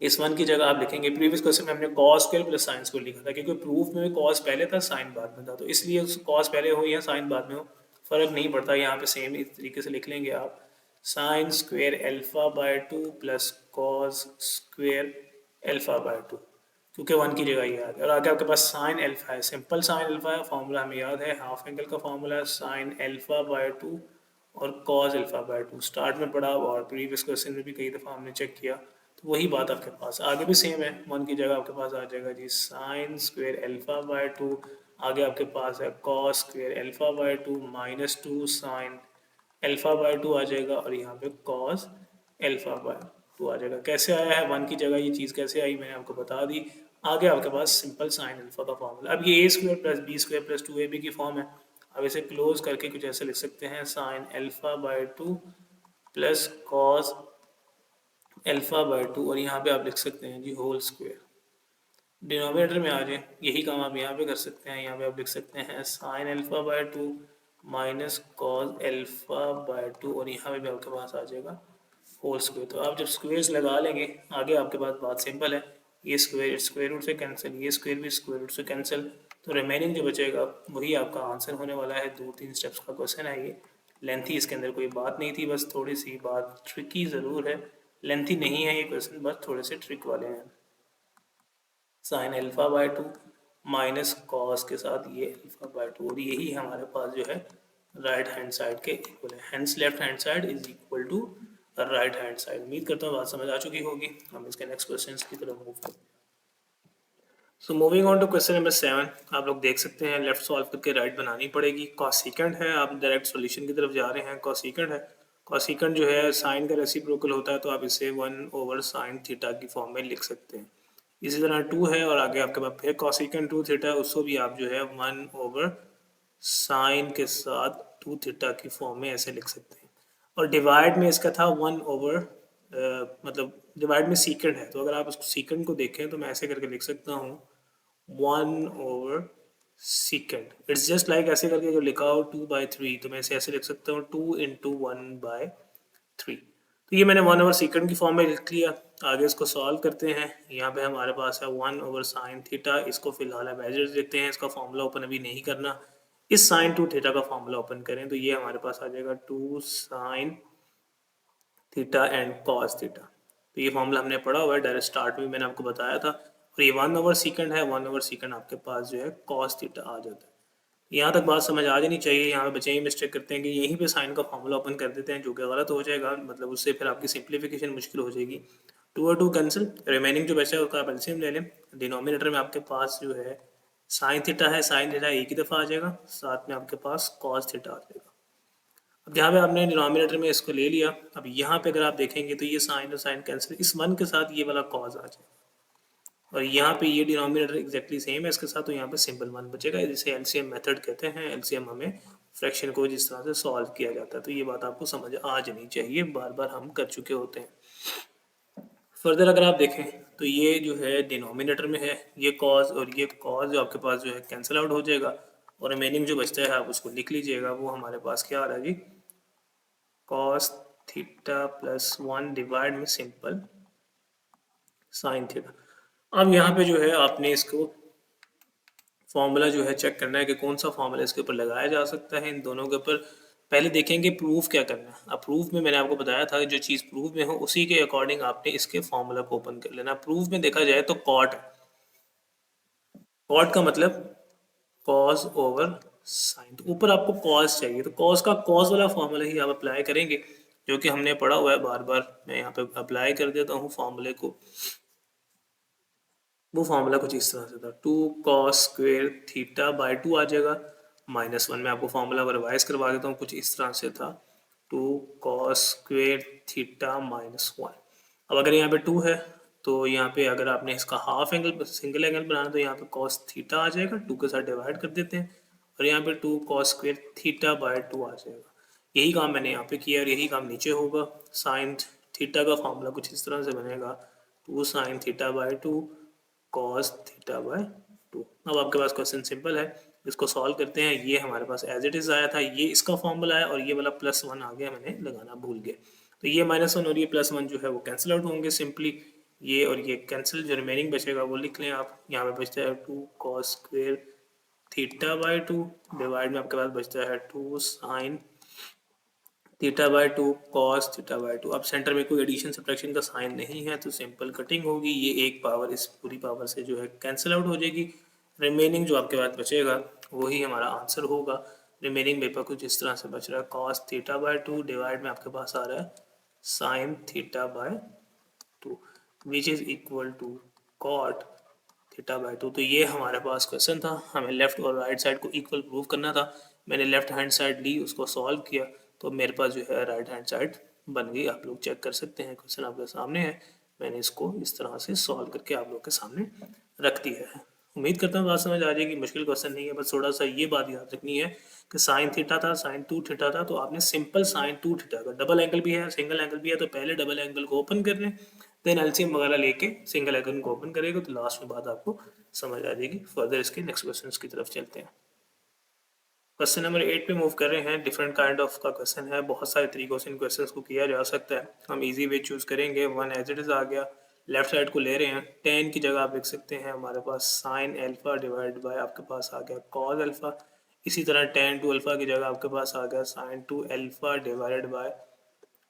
इस 1 की जगह आप लिखेंगे, प्रीवियस क्वेश्चन में हमने cos square plus sine square लिखा था, क्योंकि प्रूफ में कॉस पहले था साइन बाद में था, तो इसलिए कॉस पहले हो या साइन बाद में हो फ़र्क नहीं पड़ता, यहाँ पे सेम इस तरीके से लिख लेंगे आप, sign square alpha by 2 plus cos square alpha by 2, क्योंकि 1 की जगह ये आ गया। और आगे आपके पास साइन अल्फा है, सिंपल साइन अल्फा है, फॉर्मूला हमें याद है, हाफ एंगल का फॉर्मूला है साइन अल्फा बाय 2 और कॉस अल्फा बाय 2, स्टार्ट में पढ़ा और प्रीवियस क्वेश्चन में भी कई दफ़ा हमने चेक किया, तो वही बात आपके पास आगे भी सेम है। 1 की जगह आपके पास आ जाएगा जी साइन स्क्वायर अल्फा बाय 2, आगे आपके पास है cos square alpha by 2 minus 2 sign alpha bye 2 आ जाएगा, और यहाँ पे कॉस अल्फा बाय 2 आ जाएगा। कैसे आया है 1 की जगह ये चीज़ कैसे आई मैंने आपको बता दी। आगे आपके पास सिंपल साइन अल्फा का फॉर्मूला, अब ये A square plus B square plus 2ab की फॉर्म है, अब इसे क्लोज करके कुछ ऐसे लिख सकते हैं, sign alpha bye 2 plus cos alpha bye 2, और यहाँ पे आप लिख सकते हैं जी होल स्क्वायर, डिनोमिनेटर में आ जाए, यही काम आप यहाँ पे कर सकते हैं, यहाँ पे आप लिख सकते हैं sign alpha bye 2 minus cos alpha bye 2, और यहाँ पे भी आपके पास आ जाएगा होल स्क्वायर। तो आप जब स्क्वेयर्स लगा लेंगे आगे आपके पास बात सिंपल है, ये स्क्वायर स्क्वायर रूट से कैंसिल, ये स्क्वायर भी स्क्वायर रूट से कैंसिल, तो रिमेनिंग जो बचेगा वही आपका आंसर होने वाला है। 2-3 स्टेप्स का क्वेश्चन है ये, लेंथी इसके अंदर कोई बात नहीं थी, बस थोड़ी सी बात ट्रिकी ज़रूर है, लेंथी नहीं है ये क्वेश्चन, बस थोड़े से ट्रिक वाले हैं। Sign alpha bye 2 minus cos के साथ ये अल्फा बाय 2, और यही हमारे पास जो है राइट हैंड साइड के इक्वल है, hence left hand side is equal to right hand side. उम्मीद करता हूँ बात समझ आ चुकी होगी, हम इसके नेक्स्ट क्वेश्चन की तरफ मूव करते हैं। So moving on to question number 7, आप लोग देख सकते हैं लेफ्ट सॉल्व करके राइट बनानी पड़ेगी। कॉसिकेंट है, आप डायरेक्ट सॉल्यूशन की तरफ जा रहे हैं, कॉसिकेंट है, कॉसिकेंट जो है साइन का रेसिप्रोकल होता है, तो आप इसे 1 ओवर साइन थीटा की फॉर्म में लिख सकते हैं। इसी तरह 2 है और आगे आपके पास फिर कॉसिकेंट 2 थीटा, उसको भी आप जो है 1 ओवर साइन के साथ 2 थीटा की फॉर्म में ऐसे लिख सकते हैं। और डिवाइड में इसका था 1 ओवर मतलब डिवाइड में सीकेंट है, तो अगर आप उसको सीकेंट को देखें तो मैं ऐसे करके लिख सकता हूँ 1 over secant, it's just like ऐसे करके जो लिखा हो 2/3, तो मैं इसे ऐसे लिख सकता हूँ 2 इंटू 1/3। तो ये मैंने 1 ओवर सीकेंट की फॉर्म में लिख लिया। आगे इसको सॉल्व करते हैं, यहाँ पे हमारे पास है 1 ओवर साइन थीटा, इसको फिलहाल हम एज इट देखते हैं, इसका फॉर्मूला ओपन अभी नहीं करना। इस साइन 2 थीटा का फॉर्मूला ओपन करें तो ये हमारे पास आ जाएगा 2 sine theta and cos theta. तो ये फॉर्मूला हमने पढ़ा हुआ है, डायरेक्ट स्टार्ट में मैंने आपको बताया था। और ये 1 ओवर सीकेंड है, 1 ओवर सीकेंड आपके पास जो है कॉस थीटा आ जाता है। यहाँ तक बात समझ आ जानी चाहिए। यहाँ पे बच्चे ही मिस्टेक करते हैं कि यहीं पे साइन का फॉर्मूला ओपन कर देते हैं, जो कि गलत हो जाएगा, मतलब उससे फिर आपकी सिंप्लीफिकेशन मुश्किल हो जाएगी। 2 और 2 कैंसिल, रिमेनिंग जो बचा है उसका आप एलसीएम ले लें। डिनोमिनेटर में आपके पास जो है साइन थीटा है, साइन थीटा एक ही दफ़ा आ जाएगा, साथ में आपके पास कॉस थीटा आ जाएगा। अब यहाँ पे आपने डिनोमिनेटर में इसको ले लिया, अब यहाँ पे अगर आप देखेंगे तो ये साइन और साइन कैंसिल, इस 1 के साथ ये वाला कॉस आ जाएगा, और यहाँ पे ये डिनोमिनेटर एग्जैक्टली सेम है इसके साथ, तो यहाँ पे सिंपल 1 बचेगा, जिसे एलसीएम मेथड कहते हैं। एलसीएम हमें फ्रैक्शन को जिस तरह से सॉल्व किया जाता है, तो ये बात आपको समझ आ जानी चाहिए, बार बार हम कर चुके होते हैं। फर्दर अगर आप देखें तो ये जो है डिनोमिनेटर में है ये कॉस, और ये कॉस जो आपके पास जो है कैंसिल आउट हो जाएगा, और रिमेनिंग जो बचता है आप उसको लिख लीजिएगा। वो हमारे पास क्या आ रहा है जी, कॉस थीटा प्लस 1 डिवाइड में सिंपल साइन थीटा। अब यहाँ पे जो है आपने इसको फॉर्मूला जो है चेक करना है कि कौन सा फॉर्मूला इसके ऊपर लगाया जा सकता है इन दोनों के ऊपर। पहले देखेंगे प्रूफ क्या करना है। अब प्रूफ में मैंने आपको बताया था कि जो चीज़ प्रूफ में हो उसी के अकॉर्डिंग आपने इसके फॉर्मूला को ओपन कर लेना। प्रूफ में देखा जाए तो कॉट, कॉट का मतलब कॉस ओवर साइन, तो ऊपर आपको कॉस चाहिए, तो कॉस का कॉस वाला फॉर्मूला ही आप अप्लाई करेंगे, जो कि हमने पढ़ा हुआ है बार बार। मैं यहाँ पे अप्लाई कर देता हूँ फॉर्मूले को। वो फॉर्मूला कुछ इस तरह से था, 2 कॉस स्क्वेयर थीटा बाय 2 आ जाएगा, -1 में आपको फॉर्मूला को रिवाइज करवा देता हूँ, कुछ इस तरह से था 2 कॉस स्क्वेयर थीटा -1। अब अगर यहाँ पे 2 है तो यहाँ पे अगर आपने इसका हाफ एंगल सिंगल एंगल बनाना तो यहाँ पे कॉस थीटा आ जाएगा, 2 के साथ डिवाइड कर देते हैं, और यहाँ पे 2 कॉस स्क्वेयर थीटा बाय 2 आ जाएगा। यही काम मैंने यहाँ पे किया और यही काम नीचे होगा। साइन थीटा का फॉर्मूला कुछ इस तरह से बनेगा, 2 sine theta by 2 cos theta by 2। अब आपके पास क्वेश्चन सिंपल है, इसको सॉल्व करते हैं। ये हमारे पास एज इट इज़ आया था, ये इसका फॉर्मूला है और ये वाला +1 आ गया, मैंने लगाना भूल गया। तो ये -1 और ये +1 जो है वो कैंसिल आउट होंगे सिंपली, ये और ये कैंसिल, जो रिमेनिंग बचेगा वो लिख लें आप। यहाँ पे बचता है 2 cos square theta by 2 divide में आपके पास बचता है 2 sine theta by 2 cos theta by 2। अब सेंटर में कोई एडिशन सब्ट्रैक्शन का साइन नहीं है तो सिंपल कटिंग होगी, ये एक पावर इस पूरी पावर से जो है कैंसिल आउट हो जाएगी। रिमेनिंग जो आपके पास बचेगा वही हमारा आंसर होगा। रिमेनिंग पेपर कुछ इस तरह से बच रहा है, कॉस थीटा बाई 2 डिवाइड में आपके पास आ रहा है sine theta by 2 which is equal to cot theta by 2। तो ये हमारे पास क्वेश्चन था, हमें लेफ्ट और राइट साइड को इक्वल प्रूव करना था। मैंने लेफ्ट हैंड साइड ली, उसको सॉल्व किया, तो मेरे पास जो है राइट हैंड साइड बन गई। आप लोग चेक कर सकते हैं, क्वेश्चन आपके सामने है, मैंने इसको इस तरह से सॉल्व करके आप लोग के सामने रख दिया है। उम्मीद करता हूँ बात समझ आ जाएगी, मुश्किल क्वेश्चन नहीं है। बस थोड़ा सा ये बात याद रखनी है कि साइन थीटा था, साइन 2 थीटा था, तो आपने सिंपल साइन 2 थीटा का, डबल एंगल भी है सिंगल एंगल भी है, तो पहले डबल एंगल को ओपन कर लें, देन एलसीएम वगैरह लेके सिंगल एंगल को ओपन करेगा तो लास्ट में बात आपको समझ आ जाएगी। फर्दर इसके नेक्स्ट क्वेश्चन की तरफ चलते हैं। क्वेश्चन नंबर 8 पे मूव कर रहे हैं। डिफरेंट काइंड ऑफ का क्वेश्चन है, बहुत सारे तरीकों से इन क्वेश्चन को किया जा सकता है। हम इजी वे चूज करेंगे। 1 एज इट इज आ गया, लेफ्ट साइड को ले रहे हैं, टेन की जगह आप लिख सकते हैं हमारे पास साइन अल्फा डिवाइड बाय आपके पास आ गया कॉस अल्फा। इसी तरह टेन टू अल्फा की जगह आपके पास आ गया sign to alpha divided by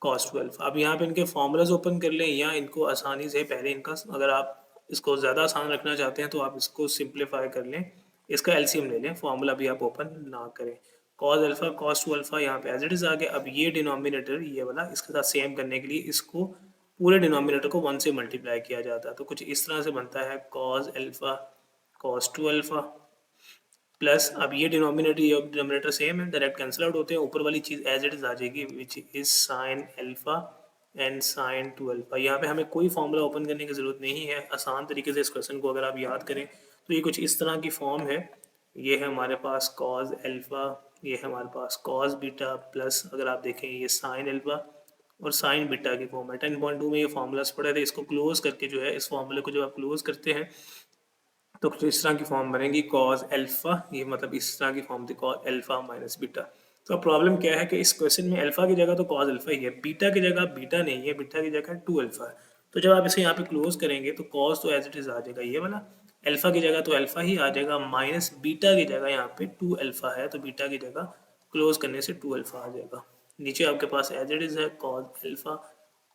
cos two alpha. अब यहाँ पे इनके फॉर्मूलाज ओपन कर लें या इनको आसानी से पहले इनका, अगर आप इसको ज़्यादा आसान रखना चाहते हैं तो आप इसको सिंप्लीफाई कर लें, इसका एलसीएम ले लें, फॉर्मूला भी आप ओपन ना करें। Cos alpha cos two alpha यहाँ पे एज इट इज़ आ गया। अब ये डिनोमिनेटर ये वाला इसके साथ सेम करने के लिए इसको पूरे डिनोमिनेटर को 1 से मल्टीप्लाई किया जाता है, तो कुछ इस तरह से बनता है cos alpha cos two alpha plus, अब ये डिनोमिनेटर ये डिनोमिनेटर सेम है, डायरेक्ट कैंसिल आउट होते हैं, ऊपर वाली चीज़ एज इट इज आ जाएगी which is sine alpha and sign to alpha. यहाँ पे हमें कोई फॉर्मूला ओपन करने की ज़रूरत नहीं है, आसान तरीके से इस क्वेश्चन को अगर आप याद करें तो ये कुछ इस तरह की फॉर्म है। ये है हमारे पास कॉज अल्फा, ये है हमारे पास कॉज बीटा, प्लस अगर आप देखें ये साइन अल्फा और साइन बीटा की फॉर्म है। 10.2 में ये फार्मूलाज पड़े थे, इसको क्लोज करके जो है, इस फॉर्मूले को जब आप क्लोज करते हैं तो कुछ इस तरह की फॉर्म बनेगी कॉज अल्फा, ये मतलब इस तरह की फॉर्म थी कॉज अल्फा माइनस बीटा। तो प्रॉब्लम क्या है कि इस क्वेश्चन में अल्फा की जगह तो कॉज अल्फा ही है, बीटा की जगह बीटा नहीं है, बीटा की जगह 2 अल्फा है। तो जब आप इसे यहाँ पे क्लोज करेंगे तो कॉज तो एज इट इज आ जाएगा ये वाला, अल्फा की जगह तो अल्फा ही आ जाएगा, माइनस बीटा की जगह यहाँ पे 2 अल्फा है, तो बीटा की जगह क्लोज करने से 2 अल्फा आ जाएगा। नीचे आपके पास एज इट इज है cos alpha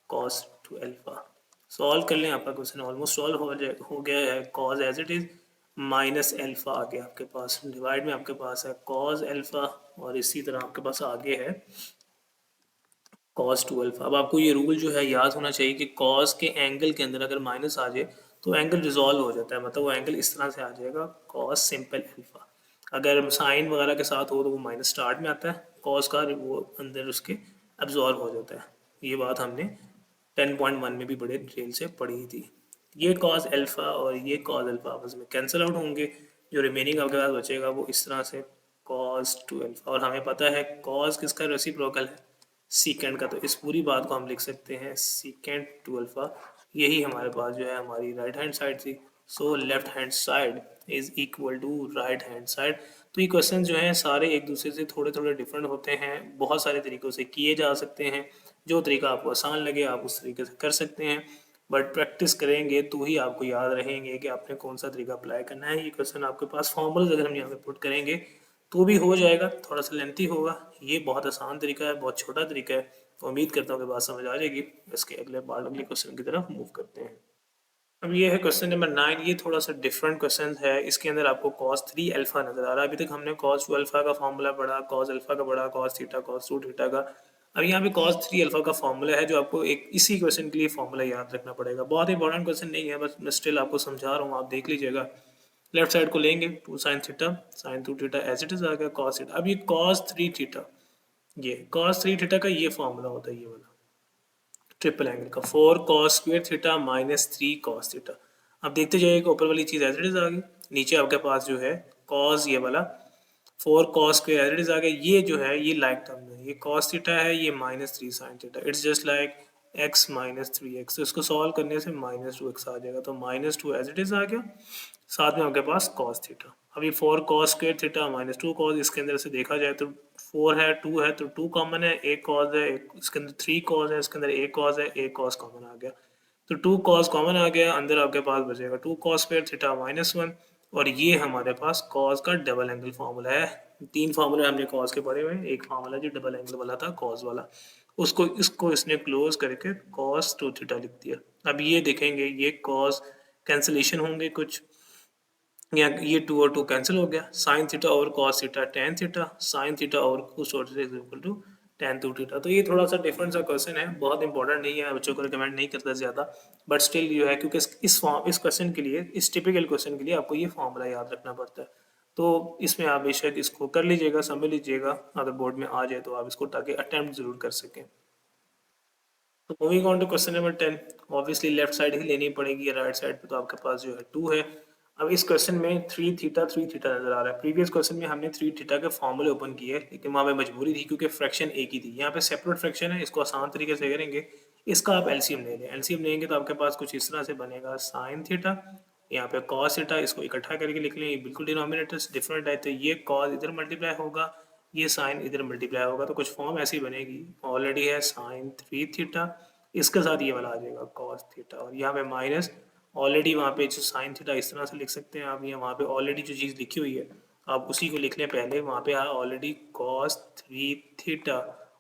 cos two alpha. Solve कर लें, आपका क्वेश्चन ऑलमोस्ट सॉल्व हो गया है। Cos as it is minus alpha आ गया आपके पास, डिवाइड में आपके पास है कॉज अल्फा और इसी तरह आपके पास आगे है कॉस टू अल्फा। अब आपको ये रूल जो है याद होना चाहिए कि कॉस के एंगल के अंदर अगर माइनस आ जाए तो एंगल रिजॉल्व हो जाता है, मतलब वो एंगल इस तरह से आ जाएगा कॉस सिंपल अल्फा। अगर साइन वगैरह के साथ हो तो वो माइनस स्टार्ट में आता है, कॉस का वो अंदर उसके एब्जॉर्व हो जाता है। ये बात हमने 10.1 में भी बड़े डिटेल से पढ़ी थी। ये कॉस अल्फा और ये कॉस अल्फा आपस में कैंसिल आउट होंगे, जो रिमेनिंग आपके पास बचेगा वो इस तरह से कॉस टू अल्फा। और हमें पता है कॉस किसका रेसिप्रोकल है, सीकेंड का, तो इस पूरी बात को हम लिख सकते हैं सीकेंड टू अल्फा। यही हमारे पास जो है हमारी राइट हैंड साइड थी। So left hand side is equal to right hand side. तो ये क्वेश्चन जो हैं सारे एक दूसरे से थोड़े थोड़े डिफरेंट होते हैं, बहुत सारे तरीक़ों से किए जा सकते हैं, जो तरीका आपको आसान लगे आप उस तरीके से कर सकते हैं, बट प्रैक्टिस करेंगे तो ही आपको याद रहेंगे कि आपने कौन सा तरीका अप्लाई करना है। ये क्वेश्चन आपके पास फॉर्मूलाज अगर हम यहाँ पे पुट करेंगे तो भी हो जाएगा, थोड़ा सा लेंथी होगा। ये बहुत आसान तरीका है, बहुत छोटा तरीका है, तो उम्मीद करता हूँ कि बात समझ आ जाएगी। इसके अगले पार्ट अगले क्वेश्चन की तरफ मूव करते हैं। अब ये है क्वेश्चन नंबर 9। ये थोड़ा सा डिफरेंट क्वेश्चन है, इसके अंदर आपको cos 3 अल्फा नजर आ रहा है। अभी तक हमने cos 2 अल्फा का फॉर्मूला पढ़ा, cos अल्फा का पढ़ा, cos थीटा cos 2 थीटा का। अब यहाँ पे cos 3 अल्फा का फॉर्मूला है जो आपको एक इसी क्वेश्चन के लिए फॉर्मूला याद रखना पड़ेगा। बहुत इंपॉर्टेंट क्वेश्चन नहीं है, बस मैं स्टिल आपको समझा रहा हूँ, आप देख लीजिएगा। लेफ्ट साइड को लेंगे 2 sine theta sine 2 theta as it is आ गया cos थीटा। अब ये cos 3 थीटा, ये cos 3 थीटा का ये फॉर्मूला होता है, ये वाला ट्रिपल एंगल का 4 cos square theta minus 3 cos theta. अब देखते जाइएगा ऊपर वाली चीज़ एज इट इज आ गई, नीचे आपके पास जो है cos ये वाला 4 cos square as it is आ गया। ये जो है ये लाइक टर्म है, ये cos थीटा है, ये -3 sin theta, it's just like x -3x। तो इसको सॉल्व करने से -2x आ जाएगा, तो -2 एज इट इज आ गया। साथ में आपके पास cos थीटा। अभी 4 cos स्क्वायर थीटा -2 cos, इसके अंदर से देखा जाए तो 4 है, 2 है, तो 2 कॉमन है, एक cos है, एक इसके अंदर 3 cos है, इसके अंदर एक cos है, एक cos कॉमन आ गया, तो 2 cos कॉमन आ गया, अंदर आपके पास बचेगा 2 cos स्क्वायर थीटा -1। और ये हमारे पास cos का डबल एंगल फार्मूला है। 3 फार्मूले हमने cos के पढ़े हुए हैं, एक फार्मूला जो डबल एंगल वाला था cos वाला, उसको इसको इसने क्लोज करके cos 2 थीटा लिख दिया। अब ये देखेंगे ये cos कैंसिलेशन होंगे कुछ, या ये 2 और 2 कैंसिल हो गया, sin थीटा और cos theta tan theta, sin theta और cos theta is equal to tan 2 theta. तो ये थोड़ा सा डिफरेंट सा क्वेश्चन है, बहुत इंपॉर्टेंट नहीं है, बच्चों को रिकमेंड नहीं करता ज़्यादा, बट स्टिल जो है क्योंकि इस क्वेश्चन के लिए, इस टिपिकल क्वेश्चन के लिए आपको ये फॉर्मूला याद रखना पड़ता है। तो इसमें आप बेशक इसको कर लीजिएगा, समझ लीजिएगा, अगर बोर्ड में आ जाए तो आप इसको ताकि अटैम्प्ट जरूर कर सकें। तो moving on to question number 10, obviously left side ही लेनी पड़ेगी, राइट साइड पे तो आपके पास जो है 2 है। अब इस क्वेश्चन में 3 थीटा नजर आ रहा है। प्रीवियस क्वेश्चन में हमने 3 थीटा के फॉर्मूले ओपन किए, लेकिन वहाँ पे मजबूरी थी क्योंकि फ्रैक्शन एक ही थी। यहाँ पे सेपरेट फ्रैक्शन है, इसको आसान तरीके से करेंगे, इसका आप एलसीएम ले लें। एलसीएम लेंगे तो आपके पास कुछ इस तरह से बनेगा साइन थीटा, यहाँ पे कॉस थीटा, इसको इकट्ठा करके लिख लें, ये बिल्कुल डिनोमिनेटर्स डिफरेंट है, तो ये कॉस इधर मल्टीप्लाई होगा, ये साइन इधर मल्टीप्लाई होगा, तो कुछ फॉर्म ऐसी बनेगी, ऑलरेडी है साइन 3 थीटा, इसके साथ ये वाला आ जाएगा कॉस थीटा, और यहाँ पे माइनस ऑलरेडी वहाँ पे जो साइन थीटा इस तरह से लिख सकते हैं आप, ये वहाँ पे ऑलरेडी जो चीज़ लिखी हुई है आप उसी को लिख लें पहले, वहाँ पे ऑलरेडी कॉस 3 थीटा,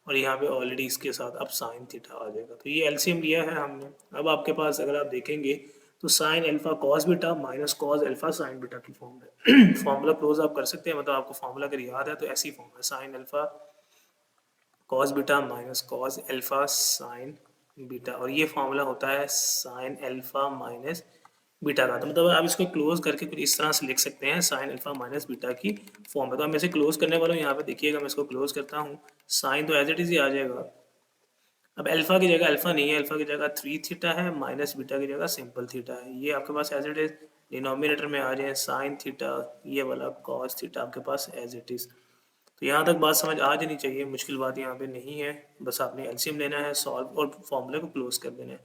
और यहाँ पे ऑलरेडी इसके साथ अब साइन थीटा आ जाएगा। तो ये एलसीएम लिया है हमने। अब आपके पास अगर आप देखेंगे तो sign alpha cos beta minus cos alpha sine beta की फॉर्म है। फॉर्मूला क्लोज आप कर सकते हैं, मतलब आपको फॉर्मूला अगर याद है तो ऐसी फॉर्म है, sine alpha cos beta minus cos alpha sine beta, और ये फॉर्मूला होता है साइन अल्फा माइनस बीटा का। तो मतलब आप इसको क्लोज करके कुछ इस तरह से लिख सकते हैं, साइन अल्फा माइनस बीटा की फॉर्म है। तो मैं इसे क्लोज करने वाला हूँ, यहाँ पे देखिएगा मैं इसको क्लोज करता हूँ, साइन तो एज इट इज ही आ जाएगा। अब अल्फा की जगह अल्फा नहीं है, अल्फा की जगह 3 थीटा है, माइनस बीटा की जगह सिंपल थीटा है, ये आपके पास एज इट इज डिनोमिनेटर में आ जाए साइन थीटा, ये वाला कॉस थीटा आपके पास एज इट इज। तो यहाँ तक बात समझ आ जानी चाहिए, मुश्किल बात यहाँ पे नहीं है, बस आपने एलसीएम लेना है, सॉल्व और फॉर्मूले को क्लोज कर देना है।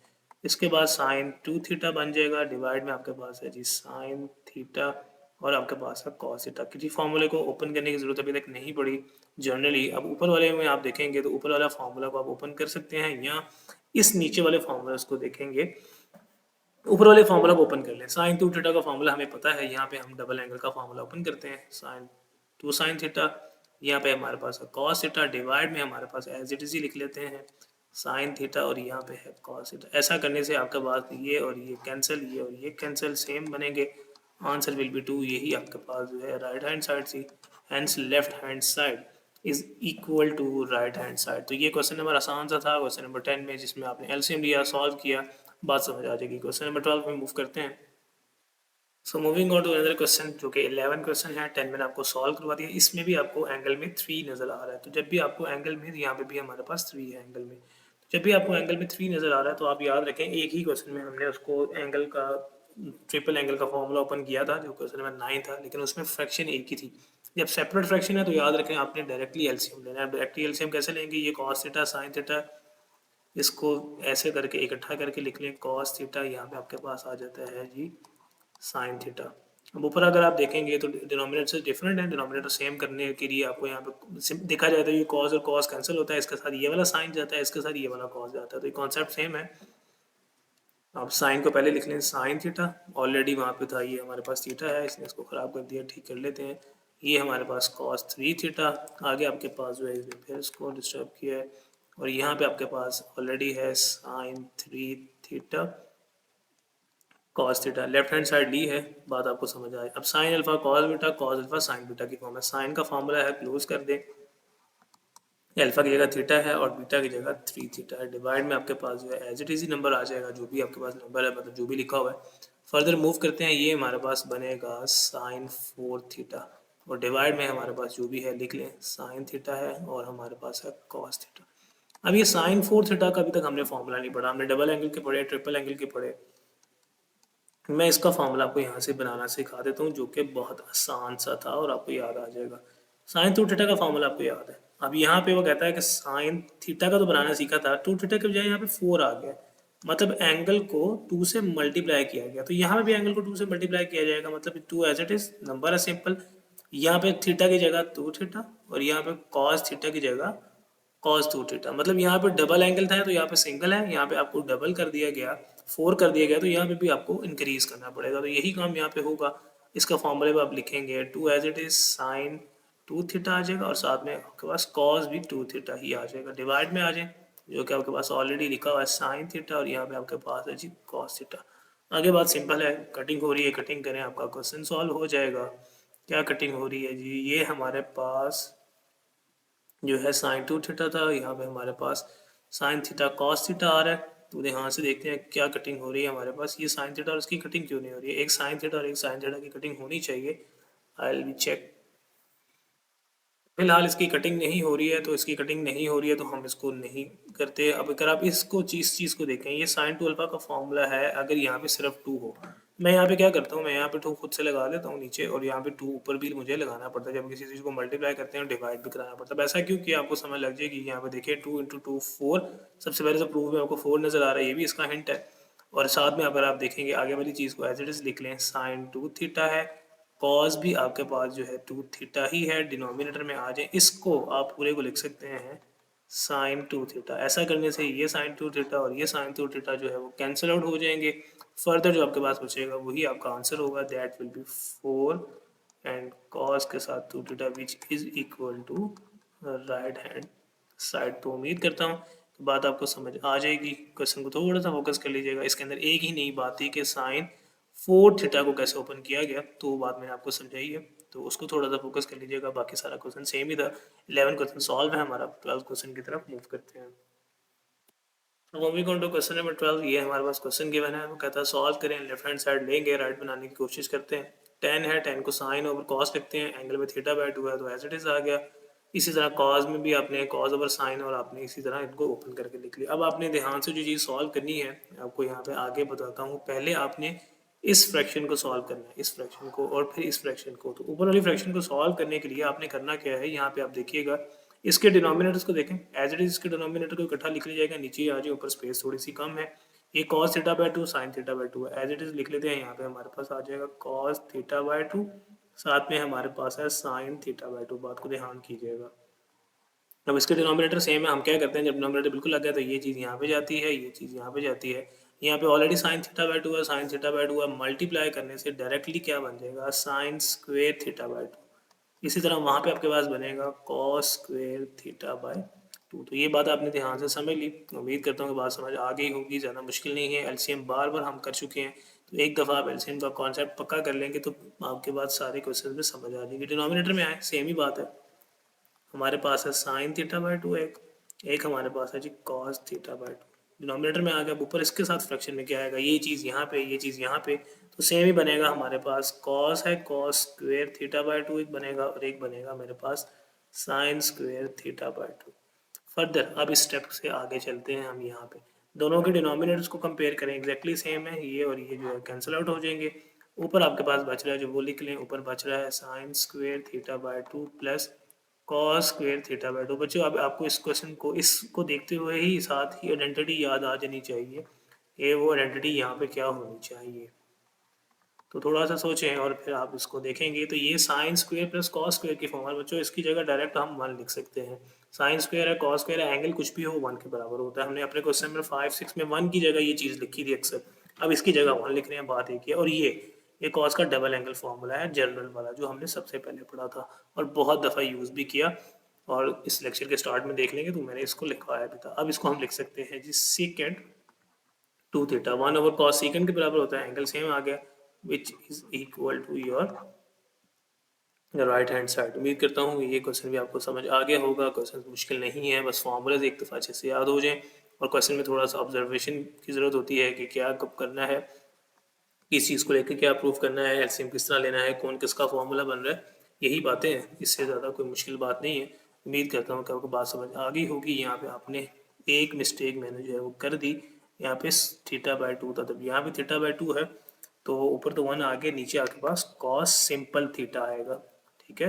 इसके बाद साइन 2 थीटा बन जाएगा, डिवाइड में आपके पास है जी साइन थीटा, और आपके पास है कॉस थीटा। किसी फॉर्मूले को ओपन करने की जरूरत अभी तक नहीं पड़ी जनरली। अब ऊपर वाले में आप देखेंगे तो ऊपर वाला फार्मूला को आप ओपन कर सकते हैं, या इस नीचे वाले फार्मूला को देखेंगे, ऊपर वाले फार्मूला को ओपन कर लें। साइन 2 थीटा का फार्मूला हमें पता है, यहाँ पे हम डबल एंगल का फार्मूला ओपन करते हैं, साइन 2 साइन थीटा, यहाँ पे हमारे पास है कॉस थीटा, डिवाइड में हमारे पास एज इट इज ही लिख लेते हैं साइन थीटा, और यहाँ पे है कॉस थीटा। ऐसा करने से आपके पास ये और ये कैंसिल, ये और ये कैंसिल, सेम बनेंगे, आंसर विल बी 2। यही आपके पास जो है राइट हैंड साइड थी, hence left hand side is equal to right hand side. तो ये क्वेश्चन नंबर आसान सा था, क्वेश्चन नंबर 10 में, जिसमें आपने एलसीएम लिया, सॉल्व किया, बात समझ आ जाएगी। क्वेश्चन नंबर 12 में मूव करते हैं। So moving on to another question, जो कि 11 क्वेश्चन है, 10 मैंने आपको सॉल्व करवा दिया। इसमें भी आपको एंगल में 3 नज़र आ रहा है, तो जब भी आपको एंगल में, यहाँ पे भी हमारे पास 3 है एंगल में, तो जब भी आपको एंगल में 3 नज़र आ रहा है तो आप याद रखें एक ही क्वेश्चन में हमने उसको एंगल का, ट्रिपल एंगल का फॉर्मूला ओपन किया था, जो क्वेश्चन नंबर 9 था, लेकिन उसमें फ्रैक्शन एक ही थी। जब सेपरेट फ्रैक्शन है तो याद रखें आपने डायरेक्टली एलसीएम लेना है। डायरेक्टली एलसीएम कैसे लेंगे, ये कॉस थीटा साइन थीटा, इसको ऐसे करके इकट्ठा करके लिख लें, कॉस थीटा, यहाँ पे आपके पास आ जाता है जी साइन थीटा। अब ऊपर अगर आप देखेंगे तो डिनोमिनेटर से डिफरेंट है, डिनोमिनेटर सेम करने के लिए आपको यहाँ पे देखा जाए तो ये कॉस और कॉस कैंसिल होता है, इसके साथ ये वाला साइन जाता है, इसके साथ ये वाला कॉस जाता है, तो ये कॉन्सेप्ट सेम है। आप साइन को पहले लिख लें साइन थीटा, ऑलरेडी वहाँ पे था, ये हमारे पास थीटा है, इसने इसको ख़राब कर दिया, ठीक कर लेते हैं, ये हमारे पास कॉस 3 थीटा, आगे आपके पास जो है इसने फिर इसको डिस्टर्ब किया है, और यहाँ पे आपके पास ऑलरेडी है sine 3 theta cos theta, left hand side ली है, बात आपको समझ आए। अब sine alpha cos beta, cos alpha sine beta की फॉर्म है, साइन का फॉर्मूला है, क्लोज कर दें, अल्फा की जगह थीटा है और बीटा की जगह 3 थीटा है, डिवाइड में आपके पास जो है एज इट इज ही नंबर आ जाएगा, जो भी आपके पास नंबर है, मतलब जो भी लिखा हुआ है। फर्दर मूव करते हैं, ये हमारे पास बनेगा साइन 4 थीटा, और डिवाइड में हमारे पास जो भी है लिख लें, साइन थीटा है और हमारे पास है कॉस थीटा। अब ये साइन 4 थीटा का अभी तक हमने फॉर्मूला नहीं पढ़ा, हमने डबल एंगल के पढ़े, ट्रिपल एंगल के पढ़े। मैं इसका फॉर्मूला आपको यहाँ से बनाना सिखा देता हूँ, जो कि बहुत आसान सा था और आपको याद आ जाएगा। साइन टू थीटा का फॉर्मूला आपको याद है। अब यहाँ पे वो कहता है कि साइन थीटा का तो बनाना सीखा था, टू थीटा के बजाय यहाँ पे 4 आ गया, मतलब एंगल को 2 से मल्टीप्लाई किया गया। तो यहाँ पे भी एंगल को 2 से मल्टीप्लाई किया जाएगा, मतलब 2 एज इट इज, नंबर है सिंपल। यहाँ पे थीटा की जगह 2 थीटा और यहाँ पे कॉस थीटा की जगह कॉस 2 थीटा। मतलब यहाँ पे डबल एंगल था तो यहाँ पे सिंगल है, यहाँ पे आपको डबल कर दिया गया, 4 कर दिया गया, तो यहाँ पे भी आपको इंक्रीज करना पड़ेगा। तो यही काम यहाँ पे होगा। इसका फॉर्मूले में आप लिखेंगे 2 as it is sine 2 theta आ जाएगा और साथ में आपके पास कॉस भी 2 थीटा ही आ जाएगा। डिवाइड में आ जाए, जो कि आपके पास ऑलरेडी लिखा हुआ है साइन थीटा और यहाँ पे आपके पास है जी कॉस थीटा। आगे बात सिंपल है, कटिंग हो रही है, कटिंग करें, आपका क्वेश्चन सॉल्व हो जाएगा। क्या कटिंग हो रही है जी, ये हमारे पास जो है साइन 2 थीटा था, यहाँ पे हमारे पास साइन थीटा कॉस थीटा आ रहा है। तो यहाँ से देखते हैं क्या कटिंग हो रही है हमारे पास। ये साइन थीटा और इसकी कटिंग क्यों नहीं हो रही है, एक साइन थीटा और एक साइन थीटा की कटिंग होनी चाहिए। I will check. फिलहाल इसकी कटिंग नहीं हो रही है, तो इसकी कटिंग नहीं हो रही है तो हम इसको नहीं करते। अब अगर आप इसको चीज़ को देखें, ये साइन 2 अल्फा का फॉर्मूला है, अगर यहाँ पे सिर्फ 2 हो, मैं यहाँ पे क्या करता हूँ, मैं यहाँ पे 2 खुद से लगा लेता हूँ नीचे, और यहाँ पे 2 ऊपर भी मुझे लगाना पड़ता है जब किसी चीज़ को मल्टीप्लाई करते हैं और डिवाइड भी कराना पड़ता है। ऐसा क्यों किया, आपको समझ लग जाएगी। यहाँ पे देखिए 2 इंटू 2 4, सबसे पहले तो प्रूफ में आपको 4 नज़र आ रहा है, ये भी इसका हिंट है। और साथ में अगर आप देखेंगे आगे वाली चीज़ को एज इट इज़ लिख लें, साइन 2 थीटा है, कॉस भी आपके पास जो है 2 थीटा ही है, डिनोमिनेटर में आ जाए, इसको आप पूरे को लिख सकते हैं साइन 2 थीटा। ऐसा करने से ये साइन 2 थीटा और ये साइन 2 थीटा जो है वो कैंसिल आउट हो जाएंगे। फर्दर जो आपके पास बचेगा वही आपका आंसर होगा, that will be 4 and cos के साथ 2 theta which is equal to right hand side. तो उम्मीद करता हूँ कि बात आपको समझ आ जाएगी। क्वेश्चन को थोड़ा सा फोकस कर लीजिएगा, इसके अंदर एक ही नई बात थी कि साइन 4 थीटा को कैसे ओपन किया गया, तो वो बात मैंने आपको समझाई है, तो उसको थोड़ा सा फोकस कर लीजिएगा। बाकी सारा क्वेश्चन सेम ही था। 11 क्वेश्चन सॉल्व है हमारा, 12 क्वेश्चन की तरफ मूव करते हैं। Moving on to question number 12, ये हमारे पास क्वेश्चन गिवन है, वो कहता है सॉल्व करें, लेफ्ट हैंड साइड लेंगे, राइट बनाने की कोशिश करते हैं। 10 है, 10 को साइन ओवर कॉस लिखते हैं, एंगल में थीटा बाय 2 है तो एज इट इज आ गया। इसी तरह कॉस में भी आपने कॉस ओवर साइन और आपने इसी तरह इनको ओपन करके लिख लिया। अब आपने ध्यान से जो चीज़ सॉल्व करनी है, आपको यहाँ पे आगे बताता हूँ। पहले आपने इस फ्रैक्शन को सॉल्व करना है, इस फ्रैक्शन को, और फिर इस फ्रैक्शन को। तो ऊपर वाली फ्रैक्शन को सॉल्व करने के लिए आपने करना क्या है, यहाँ पे आप देखिएगा, इसके डिनोमिनेटर्स को देखें, एज इट इज इसके डिनोमिनेटर को इकट्ठा लिख लिया जाएगा, नीचे आ जाए, ऊपर स्पेस थोड़ी सी कम है। ये cos theta by 2 sine theta by 2 है, एज इट इज लिख लेते हैं। यहाँ पे हमारे पास आ जाएगा कॉस थीटा बाय 2, साथ में हमारे पास है साइन थीटा बाय 2। बात को ध्यान कीजिएगा। अब इसके डिनोमिनेटर सेम है, हम क्या करते हैं, जब डिनोमिनेटर बिल्कुल लग गया तो ये चीज़ यहाँ पे जाती है, ये चीज़ यहाँ पे जाती है। यहाँ पे ऑलरेडी साइन थीटा बाय 2 है, साइन थीटा बाय 2 है, मल्टीप्लाई करने से डायरेक्टली क्या बन जाएगा, साइन स्क्वेयर थीटा बाय 2। इसी तरह वहाँ पे आपके पास बनेगा कॉस स्क्वेयर थीटा बाय 2। तो ये बात आपने ध्यान से समझ ली। उम्मीद करता हूँ कि बात समझ आ गई होगी, ज़्यादा मुश्किल नहीं है। एलसीएम बार बार हम कर चुके हैं, तो एक दफ़ा आप एलसीएम का कॉन्सेप्ट पक्का कर लेंगे तो आपके बाद सारे क्वेश्चन में समझ आ जाएगी। डिनोमिनेटर में आए, सेम ही बात है, हमारे पास है साइन थीटा बाय 2 एक हमारे पास है जी कॉस थीटा बाय 2। डिनोमिनेटर में आ गया, ऊपर इसके साथ फ्रैक्शन में क्या आएगा, ये चीज़ यहाँ पे, ये चीज़ यहाँ पे, तो सेम ही बनेगा। हमारे पास कॉस है, कॉस स्क्वेयर थीटा बाय 2 एक बनेगा, और एक बनेगा मेरे पास sine square theta by 2। Further अब इस स्टेप से आगे चलते हैं हम। यहाँ पे दोनों के डिनोमिनेटर्स को कंपेयर करें, एग्जैक्टली सेम है, ये और ये जो है कैंसिल आउट हो जाएंगे। ऊपर आपके पास बच रहा है, जो वो लिख लें, ऊपर बच रहा है sine square theta by 2 plus cos square theta by 2। बच्चों अब आपको इस क्वेश्चन को, इसको देखते हुए ही साथ ही आइडेंटिटी याद आ जानी चाहिए। ये वो आइडेंटिटी यहाँ पे क्या होनी चाहिए, तो थोड़ा सा सोचें और फिर आप इसको देखेंगे। तो ये sine square plus cos square की फॉर्म है बच्चों, इसकी जगह डायरेक्ट हम 1 लिख सकते हैं। साइन स्क्वेयर है, कॉस स्क्वेयर है, एंगल कुछ भी हो 1 के बराबर होता है। हमने अपने क्वेश्चन नंबर 5 6 में 1 की जगह ये चीज़ लिखी थी अक्सर, अब इसकी जगह 1 लिख रहे हैं, बात एक ही है। और ये कॉस का डबल एंगल फॉर्मूला है, जनरल वाला, जो हमने सबसे पहले पढ़ा था और बहुत दफ़ा यूज़ भी किया, और इस लेक्चर के स्टार्ट में देख लेंगे तो मैंने इसको लिखवाया भी था। अब इसको हम लिख सकते हैं जी second 2 theta 1 over cos second के बराबर होता है, एंगल सेम आ गया, which is equal to your right hand side. उम्मीद करता हूँ ये क्वेश्चन भी आपको समझ आ गया होगा। क्वेश्चन मुश्किल नहीं है, बस फॉर्मूलाज एक दफ़ा अच्छे से याद हो जाएं, और क्वेश्चन में थोड़ा सा ऑब्जर्वेशन की ज़रूरत होती है कि क्या कब करना है, किस चीज़ को लेकर क्या प्रूफ करना है, एलसीएम किस तरह लेना है, कौन किसका फॉर्मूला बन रहा है, यही बातें हैं, इससे ज़्यादा कोई मुश्किल बात नहीं है। उम्मीद करता हूँ कि आपको बात समझ आ गई होगी। यहाँ पे आपने एक मिस्टेक मैंने जो है वो कर दी, यहाँ पे थीटा बाय 2 था, तब यहाँ पे थीटा बाय 2 है, तो ऊपर तो 1 आगे, नीचे आपके पास कॉस सिंपल थीटा आएगा, ठीक है।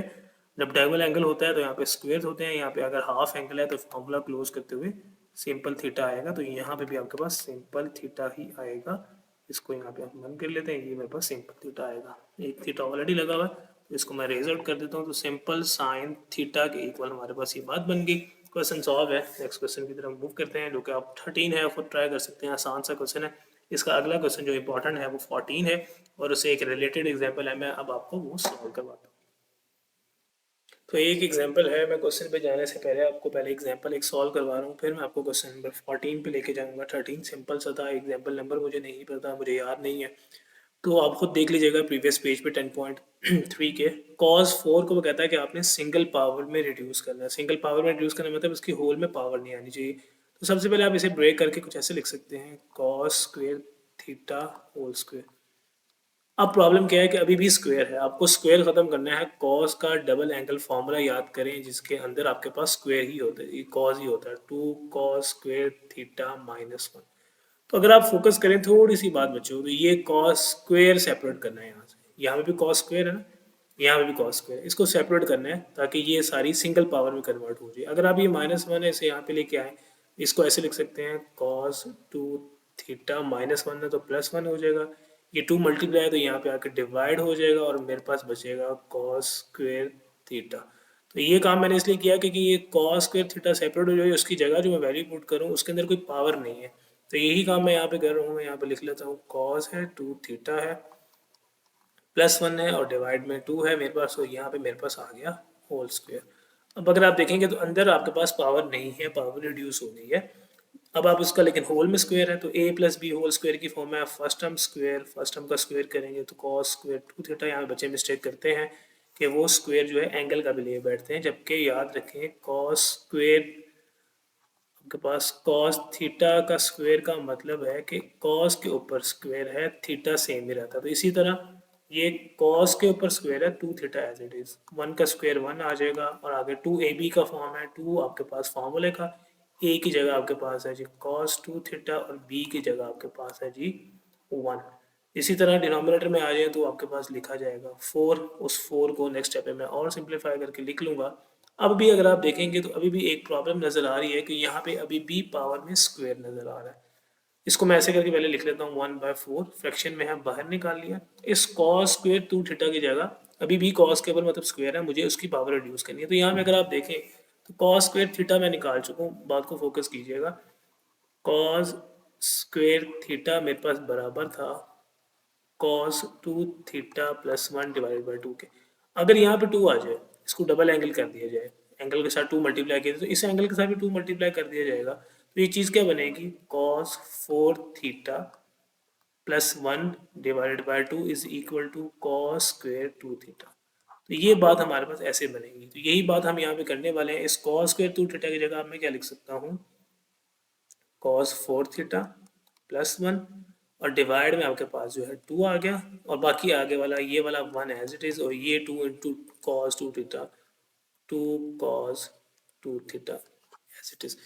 जब डायगोनल एंगल होता है तो यहाँ पे स्क्वेयर होते हैं, यहाँ पे अगर हाफ एंगल है तो फॉर्मूला क्लोज करते हुए सिंपल थीटा आएगा, तो यहाँ पे भी आपके पास सिंपल थीटा ही आएगा। इसको यहाँ पे हम बंद कर लेते हैं, ये मेरे पास सिंपल थीटा आएगा। एक थीटा ऑलरेडी लगा हुआ है तो इसको मैं रेज आउट कर देता हूँ, तो सिंपल साइन थीटा के इक्वल हमारे पास ये बात बन गई। क्वेश्चन सॉल्व है। नेक्स्ट क्वेश्चन की तरफ मूव करते हैं, जो कि आप 13 है खुद ट्राई कर सकते हैं, आसान सा क्वेश्चन है। इसका अगला क्वेश्चन जो इंपॉर्टेंट है वो 14 है और उससे एक रिलेटेड एग्जाम्पल है, मैं अब आपको वो सॉल्व करवाता हूँ। तो एक एग्जांपल है, मैं क्वेश्चन पे जाने से पहले आपको पहले एग्जांपल एक सॉल्व करवा रहा हूँ, फिर मैं आपको क्वेश्चन नंबर 14 पे लेके जाऊँगा। 13 सिंपल सा था, एग्जांपल नंबर मुझे नहीं पता, मुझे याद नहीं है, तो आप खुद देख लीजिएगा प्रीवियस पेज पे 10.3 के cos 4 को वो कहता है कि आपने सिंगल पावर में रिड्यूस करना है। सिंगल पावर में रिड्यूस करना मतलब उसकी होल में पावर नहीं आनी चाहिए। तो सबसे पहले आप इसे ब्रेक करके कुछ ऐसे लिख सकते हैं, cos square theta whole square. अब प्रॉब्लम क्या है कि अभी भी स्क्वायर है, आपको स्क्वायर खत्म करना है। कॉस का डबल एंगल फॉर्मूला याद करें जिसके अंदर आपके पास स्क्वायर ही होता है, कॉस ही होता है, 2 कॉस स्क्वायर थीटा माइनस 1। तो अगर आप फोकस करें थोड़ी सी बात बच्चों, तो ये कॉस स्क्वायर सेपरेट करना है यहाँ से, यहाँ पे भी कॉस स्क्वायर है ना, यहाँ पे भी कॉस स्क्वायर, इसको सेपरेट करना है ताकि ये सारी सिंगल पावर में कन्वर्ट हो जाए। अगर आप ये -1 है इसे यहाँ पे लेके आए, इसको ऐसे लिख सकते हैं, कॉस 2 थीटा -1 है तो +1 हो जाएगा, ये 2 मल्टीप्लाई है तो यहाँ पे आकर डिवाइड हो जाएगा और मेरे पास बचेगा कॉस स्क्वायर थीटा। तो ये काम मैंने इसलिए किया क्योंकि ये कॉस स्क्वायर थीटा सेपरेट हो जाए, उसकी जगह जो मैं वैल्यू पुट करूँ उसके अंदर कोई पावर नहीं है, तो यही काम मैं यहाँ पे कर रहा हूँ। मैं यहाँ पे लिख लेता हूँ, कॉस है 2 थीटा है, +1 है और डिवाइड में 2 है मेरे पास, तो यहाँ पे मेरे पास आ गया होल स्क्वायर। अब अगर आप देखेंगे तो अंदर आपके पास पावर नहीं है, पावर रिड्यूस हो गई है। अब आप उसका लेकिन होल में स्क्वायर है तो a plus B whole square की फॉर्म में first term square, first term का स्क्वायर करेंगे तो कॉस स्क्वायर 2 थीटा। यहाँ बच्चे मिस्टेक करते हैं कि वो स्क्वायर जो है एंगल का भी ले बैठते हैं, जबकि याद रखें कॉस स्क्वायर आपके पास कॉस थीटा का स्क्वायर का मतलब है कि कॉस के ऊपर स्क्वायर है, थीटा सेम ही रहता है। तो इसी तरह ये कॉस के ऊपर स्क्वायर है 2 थीटा एज इट इज, 1 का स्क्वायर 1 आ जाएगा और आगे 2ab का फॉर्म है, 2 आपके पास फॉर्मूले का, a की जगह आपके पास है जी कॉस 2 थीटा और b की जगह आपके पास है जी 1। इसी तरह डिनोमिनेटर में आ जाए तो आपके पास लिखा जाएगा 4, उस 4 को नेक्स्ट स्टेप में मैं और सिंप्लीफाई करके लिख लूँगा। अब भी अगर आप देखेंगे तो अभी भी एक प्रॉब्लम नज़र आ रही है कि यहाँ पे अभी भी पावर में स्क्वायर नज़र आ रहा है। इसको मैं ऐसे करके पहले लिख लेता हूँ, 1/4 फ्रैक्शन में है बाहर निकाल लिया। इस कॉस स्क्वायर 2 थीटा की जगह अभी भी कॉस के ऊपर मतलब स्क्वायर है, मुझे उसकी पावर रिड्यूस करनी है। तो यहाँ पे अगर आप देखें तो कॉस स्क्वायर थीटा मैं निकाल चुका हूँ, बात को फोकस कीजिएगा। कॉस स्क्वायर थीटा मेरे पास बराबर था कॉस 2 थीटा +1 डिवाइडेड बाई 2 के। अगर यहाँ पे 2 आ जाए, इसको डबल एंगल कर दिया जाए, एंगल के साथ 2 मल्टीप्लाई किया तो इस एंगल के साथ भी 2 मल्टीप्लाई कर दिया जाएगा, तो ये चीज़ क्या बनेगी, cos 4 theta +1 divided by 2 is equal to cos square 2 theta. तो ये बात हमारे पास ऐसे बनेगी। तो यही बात हम यहाँ पे करने वाले हैं। इस कॉस स्क्वायर 2 थीटा की जगह मैं क्या लिख सकता हूँ, कॉस 4 थीटा +1 और डिवाइड में आपके पास जो है 2 आ गया और बाकी आगे वाला ये वाला 1 एज इट इज़ और ये 2 into cos 2 theta, 2 cos 2 theta as it is.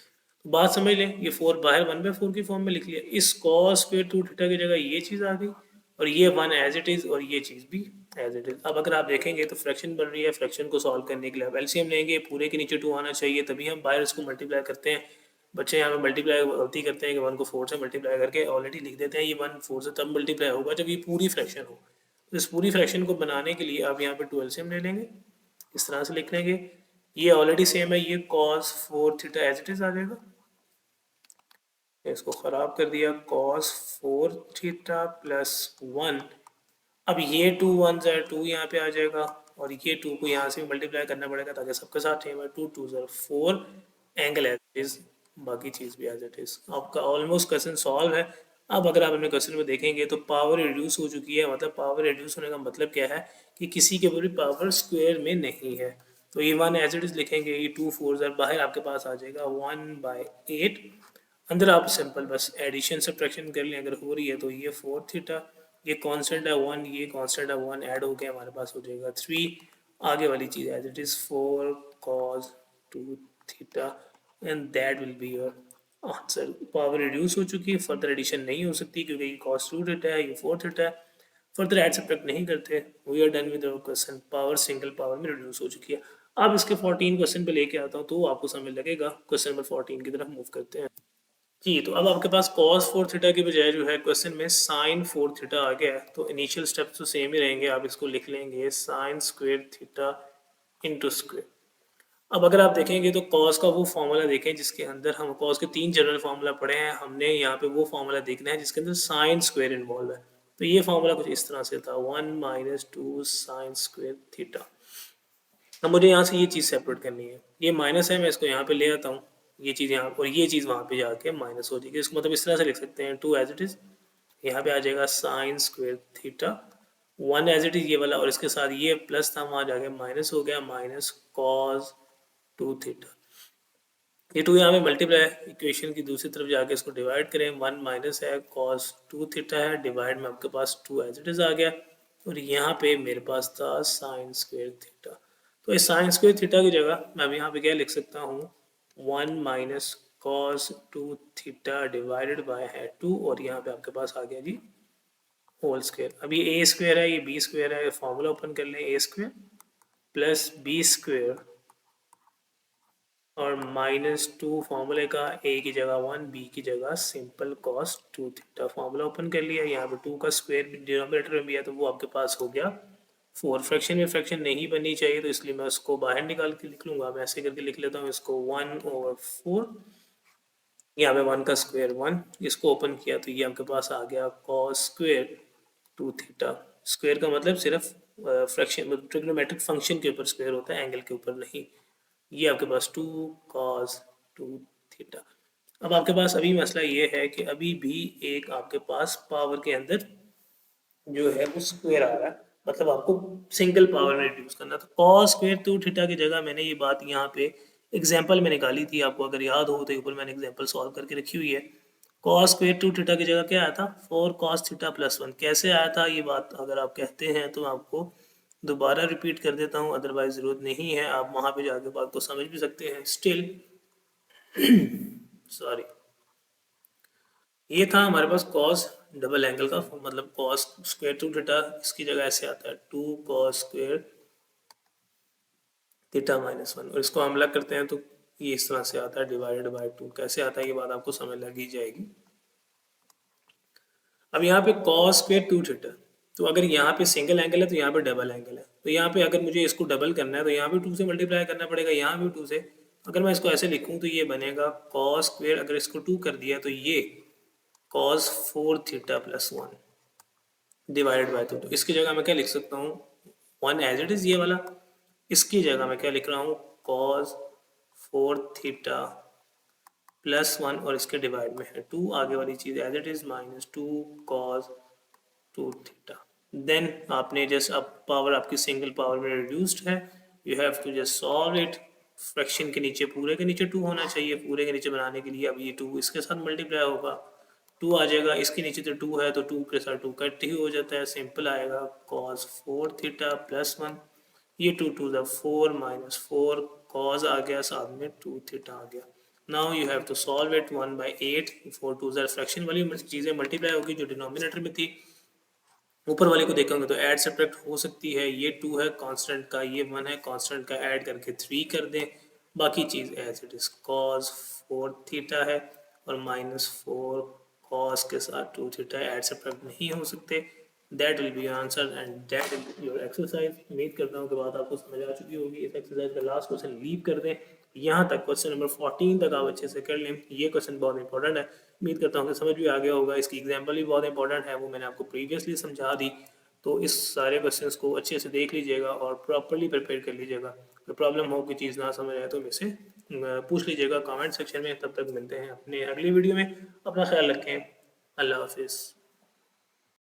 बात समझ लें, ये 4 बाहर 1/4 की फॉर्म में लिख लिया, इस कॉस स्क्वायर 2 थीटा की जगह ये चीज़ आ गई और ये 1 एज इट इज़ और ये चीज़ भी एज इट इज़। अब अगर आप देखेंगे तो फ्रैक्शन बन रही है, फ्रैक्शन को सॉल्व करने के लिए आप एलसीएम लेंगे, पूरे के नीचे 2 आना चाहिए, तभी हम बाहर इसको मल्टीप्लाई करते हैं। बच्चे यहाँ पे मल्टीप्लाई गलती करते हैं कि 1 को 4 से मल्टीप्लाई करके ऑलरेडी लिख देते हैं, ये 1 4 से तब मल्टीप्लाई होगा जब ये पूरी फ्रैक्शन हो। तो इस पूरी फ्रैक्शन को बनाने के लिए आप यहाँ पे 2 एलसीएम ले लेंगे, इस तरह से लिख लेंगे, ये ऑलरेडी सेम है, ये cos 4 theta as it is आ जाएगा, इसको खराब कर दिया, cos 4 थीटा +1। अब ये 2 1 ज़ा 2 यहाँ पे आ जाएगा और ये 2 को यहाँ से मल्टीप्लाई करना पड़ेगा ताकि सबके साथ सेम है, 2 2 ज़ा 4 एंगल एज इट इज, बाकी चीज़ भी एज इट इज। आपका ऑलमोस्ट क्वेश्चन सॉल्व है। अब अगर आप अपने क्वेश्चन में देखेंगे तो पावर रिड्यूस हो चुकी है, मतलब पावर रिड्यूस होने का मतलब क्या है कि किसी के पूरी पावर स्क्वायर में नहीं है। तो ये 1 एज इट इज लिखेंगे, ये 2 4 ज़ा बाहर आपके पास आ जाएगा 1/8, अंदर आप सिंपल बस एडिशन सब्ट्रैक्शन कर लें, अगर हो रही है तो ये 4 थीटा, ये कांस्टेंट है 1, ये कांस्टेंट है 1, ऐड होके हमारे पास हो जाएगा 3, आगे वाली चीज़ as it is 4 cos 2 theta and that will be your answer. Power reduce हो चुकी है, फर्दर एडिशन नहीं हो सकती क्योंकि ये cos 2 थीटा है, ये 4 थीटा है, फर्दर ऐड सब्ट्रैक्ट नहीं करते। We are done with our question. Power single power में रिड्यूस हो चुकी है। अब इसके 14 क्वेश्चन पे लेके आता हूँ तो आपको समझ लगेगा। क्वेश्चन नंबर 14 की तरफ मूव करते हैं जी। तो अब आपके पास cos 4 थीटा की बजाय जो है क्वेश्चन में sin 4 थीटा आ गया है। तो इनिशियल स्टेप्स तो सेम ही रहेंगे। आप इसको लिख लेंगे sin square theta into square. अब अगर आप देखेंगे तो cos का वो फॉर्मूला देखें जिसके अंदर हम cos के 3 जनरल फार्मूला पढ़े हैं। हमने यहाँ पे वो फार्मूला देखना है जिसके अंदर sin स्क्वेयर इन्वॉल्व है। तो ये फार्मूला कुछ इस तरह से था 1 माइनस 2 साइन स्क्वेयर थीटा। अब मुझे यहाँ से ये चीज़ सेपरेट करनी है। ये माइनस है, मैं इसको यहाँ पे ले आता हूँ। ये चीज़ यहाँ और ये चीज़ वहाँ पे जाके माइनस हो जाएगी। इसको मतलब इस तरह से लिख सकते हैं 2 एज इट इज़। यहाँ पे आ जाएगा sine square theta 1 as it is ये वाला, और इसके साथ ये प्लस था वहाँ जाके माइनस हो गया माइनस कॉस 2 थीटा। ये 2 यहाँ पे मल्टीप्लाई है, इक्वेशन की दूसरी तरफ जाके इसको डिवाइड करें। 1 माइनस है कॉस 2 थीटा है, डिवाइड में आपके पास 2 एज इट इज़ आ गया, और यहाँ पे मेरे पास था साइन स्क्वेयर थीटा। तो इस साइन स्क्वेयर थीटा की जगह मैं अब यहाँ पे क्या लिख सकता हूँ 1 minus cos 2 theta divided by है 2, और यहाँ पे आपके पास आ गया जी होल स्क्वेयर। अब ये ए स्क्वेयर है, ये बी स्क्वेयर है, फॉर्मूला ओपन कर लें ए स्क्वेयर प्लस बी स्क्वेयर और माइनस 2 फॉर्मूले का ए की जगह 1 बी की जगह simple cos 2 theta. Formula open कर लिया। यहाँ पे 2 का स्क्वायर डिनोमिनेटर में भी है तो वो आपके पास हो गया 4। फ्रैक्शन में फ्रैक्शन नहीं बननी चाहिए तो इसलिए मैं उसको बाहर निकाल के लिख लूँगा। मैं ऐसे करके लिख लेता हूँ इसको 1/4। यहाँ पे 1 का स्क्वायर 1, इसको ओपन किया तो ये आपके पास आ गया कॉस स्क्वायर 2 थीटा। स्क्वायर का मतलब सिर्फ फ्रैक्शन ट्रिग्नोमेट्रिक फंक्शन के ऊपर स्क्वायर होता है, एंगल के ऊपर नहीं। ये आपके पास 2 cos 2 थीटा। अब आपके पास अभी मसला ये है कि अभी भी एक आपके पास पावर के अंदर जो है वो स्क्वायर आ रहा है, मतलब आपको सिंगल पावर में रिड्यूस करना। तो cos स्क्वायर 2 थीटा की जगह मैंने ये बात यहाँ पे एग्जांपल में निकाली थी, आपको अगर याद हो तो ऊपर मैंने एग्जांपल सॉल्व करके रखी हुई है। cos स्क्वायर 2 थीटा की जगह क्या आया था 4 cos थीटा प्लस 1। कैसे आया था ये बात अगर आप कहते हैं तो आपको दोबारा रिपीट कर देता हूँ, अदरवाइज ज़रूरत नहीं है, आप वहाँ पे जाके बात को समझ भी सकते हैं। स्टिल सॉरी, ये था हमारे पास cos डबल एंगल का मतलब cos स्क्वायर 2 थीटा, इसकी जगह ऐसे आता है 2 cos स्क्वायर थीटा माइनस 1, और इसको हम अलग करते हैं तो ये इस तरह से आता है डिवाइडेड बाय 2। कैसे आता है ये बात आपको समझ लगी जाएगी। अब यहाँ पे cos स्क्वायर 2 थीटा, तो अगर यहाँ पे सिंगल एंगल है तो यहाँ पे डबल एंगल है, तो यहाँ पे अगर मुझे इसको डबल करना है तो यहाँ पे 2 से मल्टीप्लाई करना पड़ेगा, यहाँ भी 2 से। अगर मैं इसको ऐसे लिखूँ तो ये बनेगा cos स्क्वायर, अगर इसको 2 कर दिया तो ये cos 4 theta plus 1 divided by 2। तो इसकी जगह मैं क्या लिख सकता हूँ 1 एज इट इज़ ये वाला, इसकी जगह मैं क्या लिख रहा हूँ cos 4 थीटा प्लस 1, और इसके डिवाइड में है 2, आगे वाली चीज़ as it is minus 2 cos 2 theta. Then आपने जस्ट अब पावर आपकी सिंगल पावर में रिड्यूस्ड है, you have to just solve it. Fraction के नीचे पूरे के नीचे 2 होना चाहिए, पूरे के नीचे बनाने के लिए अब ये 2 इसके साथ मल्टीप्लाई होगा, 2 आ जाएगा, इसके नीचे तो 2 है तो 2 के साथ 2 कट ही हो जाता है, सिंपल आएगा cos 4 थीटा प्लस 1, ये 2 टू द 4 माइनस 4 cos आ गया, साथ में 2 थीटा आ गया। Now you have to solve it 1/8, 4 to ज़र फ्रैक्शन वाली चीज़ें मल्टीप्लाई होगी जो डिनोमिनेटर में थी, ऊपर वाले को देखेंगे तो ऐड सब्ट्रैक्ट हो सकती है। ये 2 है कांस्टेंट का, ये 1 है कांस्टेंट का, ऐड करके 3 कर दें, बाकी चीज़ as it is cos 4 theta है और माइनस 4 cos के साथ 2 थीटा, ऐड सब्ट्रैक्ट नहीं हो सकते। That will B answer and that will your exercise. उम्मीद करता हूँ कि बात आपको समझ आ चुकी होगी। इस एक्सरसाइज का लास्ट क्वेश्चन लीव कर दें, यहाँ तक क्वेश्चन नंबर 14 तक आप अच्छे से कर लें। ये क्वेश्चन बहुत इंपॉर्टेंट है, उम्मीद करता हूँ कि समझ भी आ गया होगा। इसकी एग्जाम्पल भी बहुत इंपॉर्टेंट है, वो मैंने आपको प्रीवियसली समझा दी। तो इस सारे क्वेश्चंस को अच्छे से देख लीजिएगा और प्रॉपरली प्रिपेयर कर लीजिएगा। कोई प्रॉब्लम हो, कोई चीज़ ना समझ आए तो मुझसे पूछ लीजिएगा कमेंट सेक्शन में। तब तक मिलते हैं अपने अगली वीडियो में। अपना ख्याल रखें। अल्लाह हाफिज़।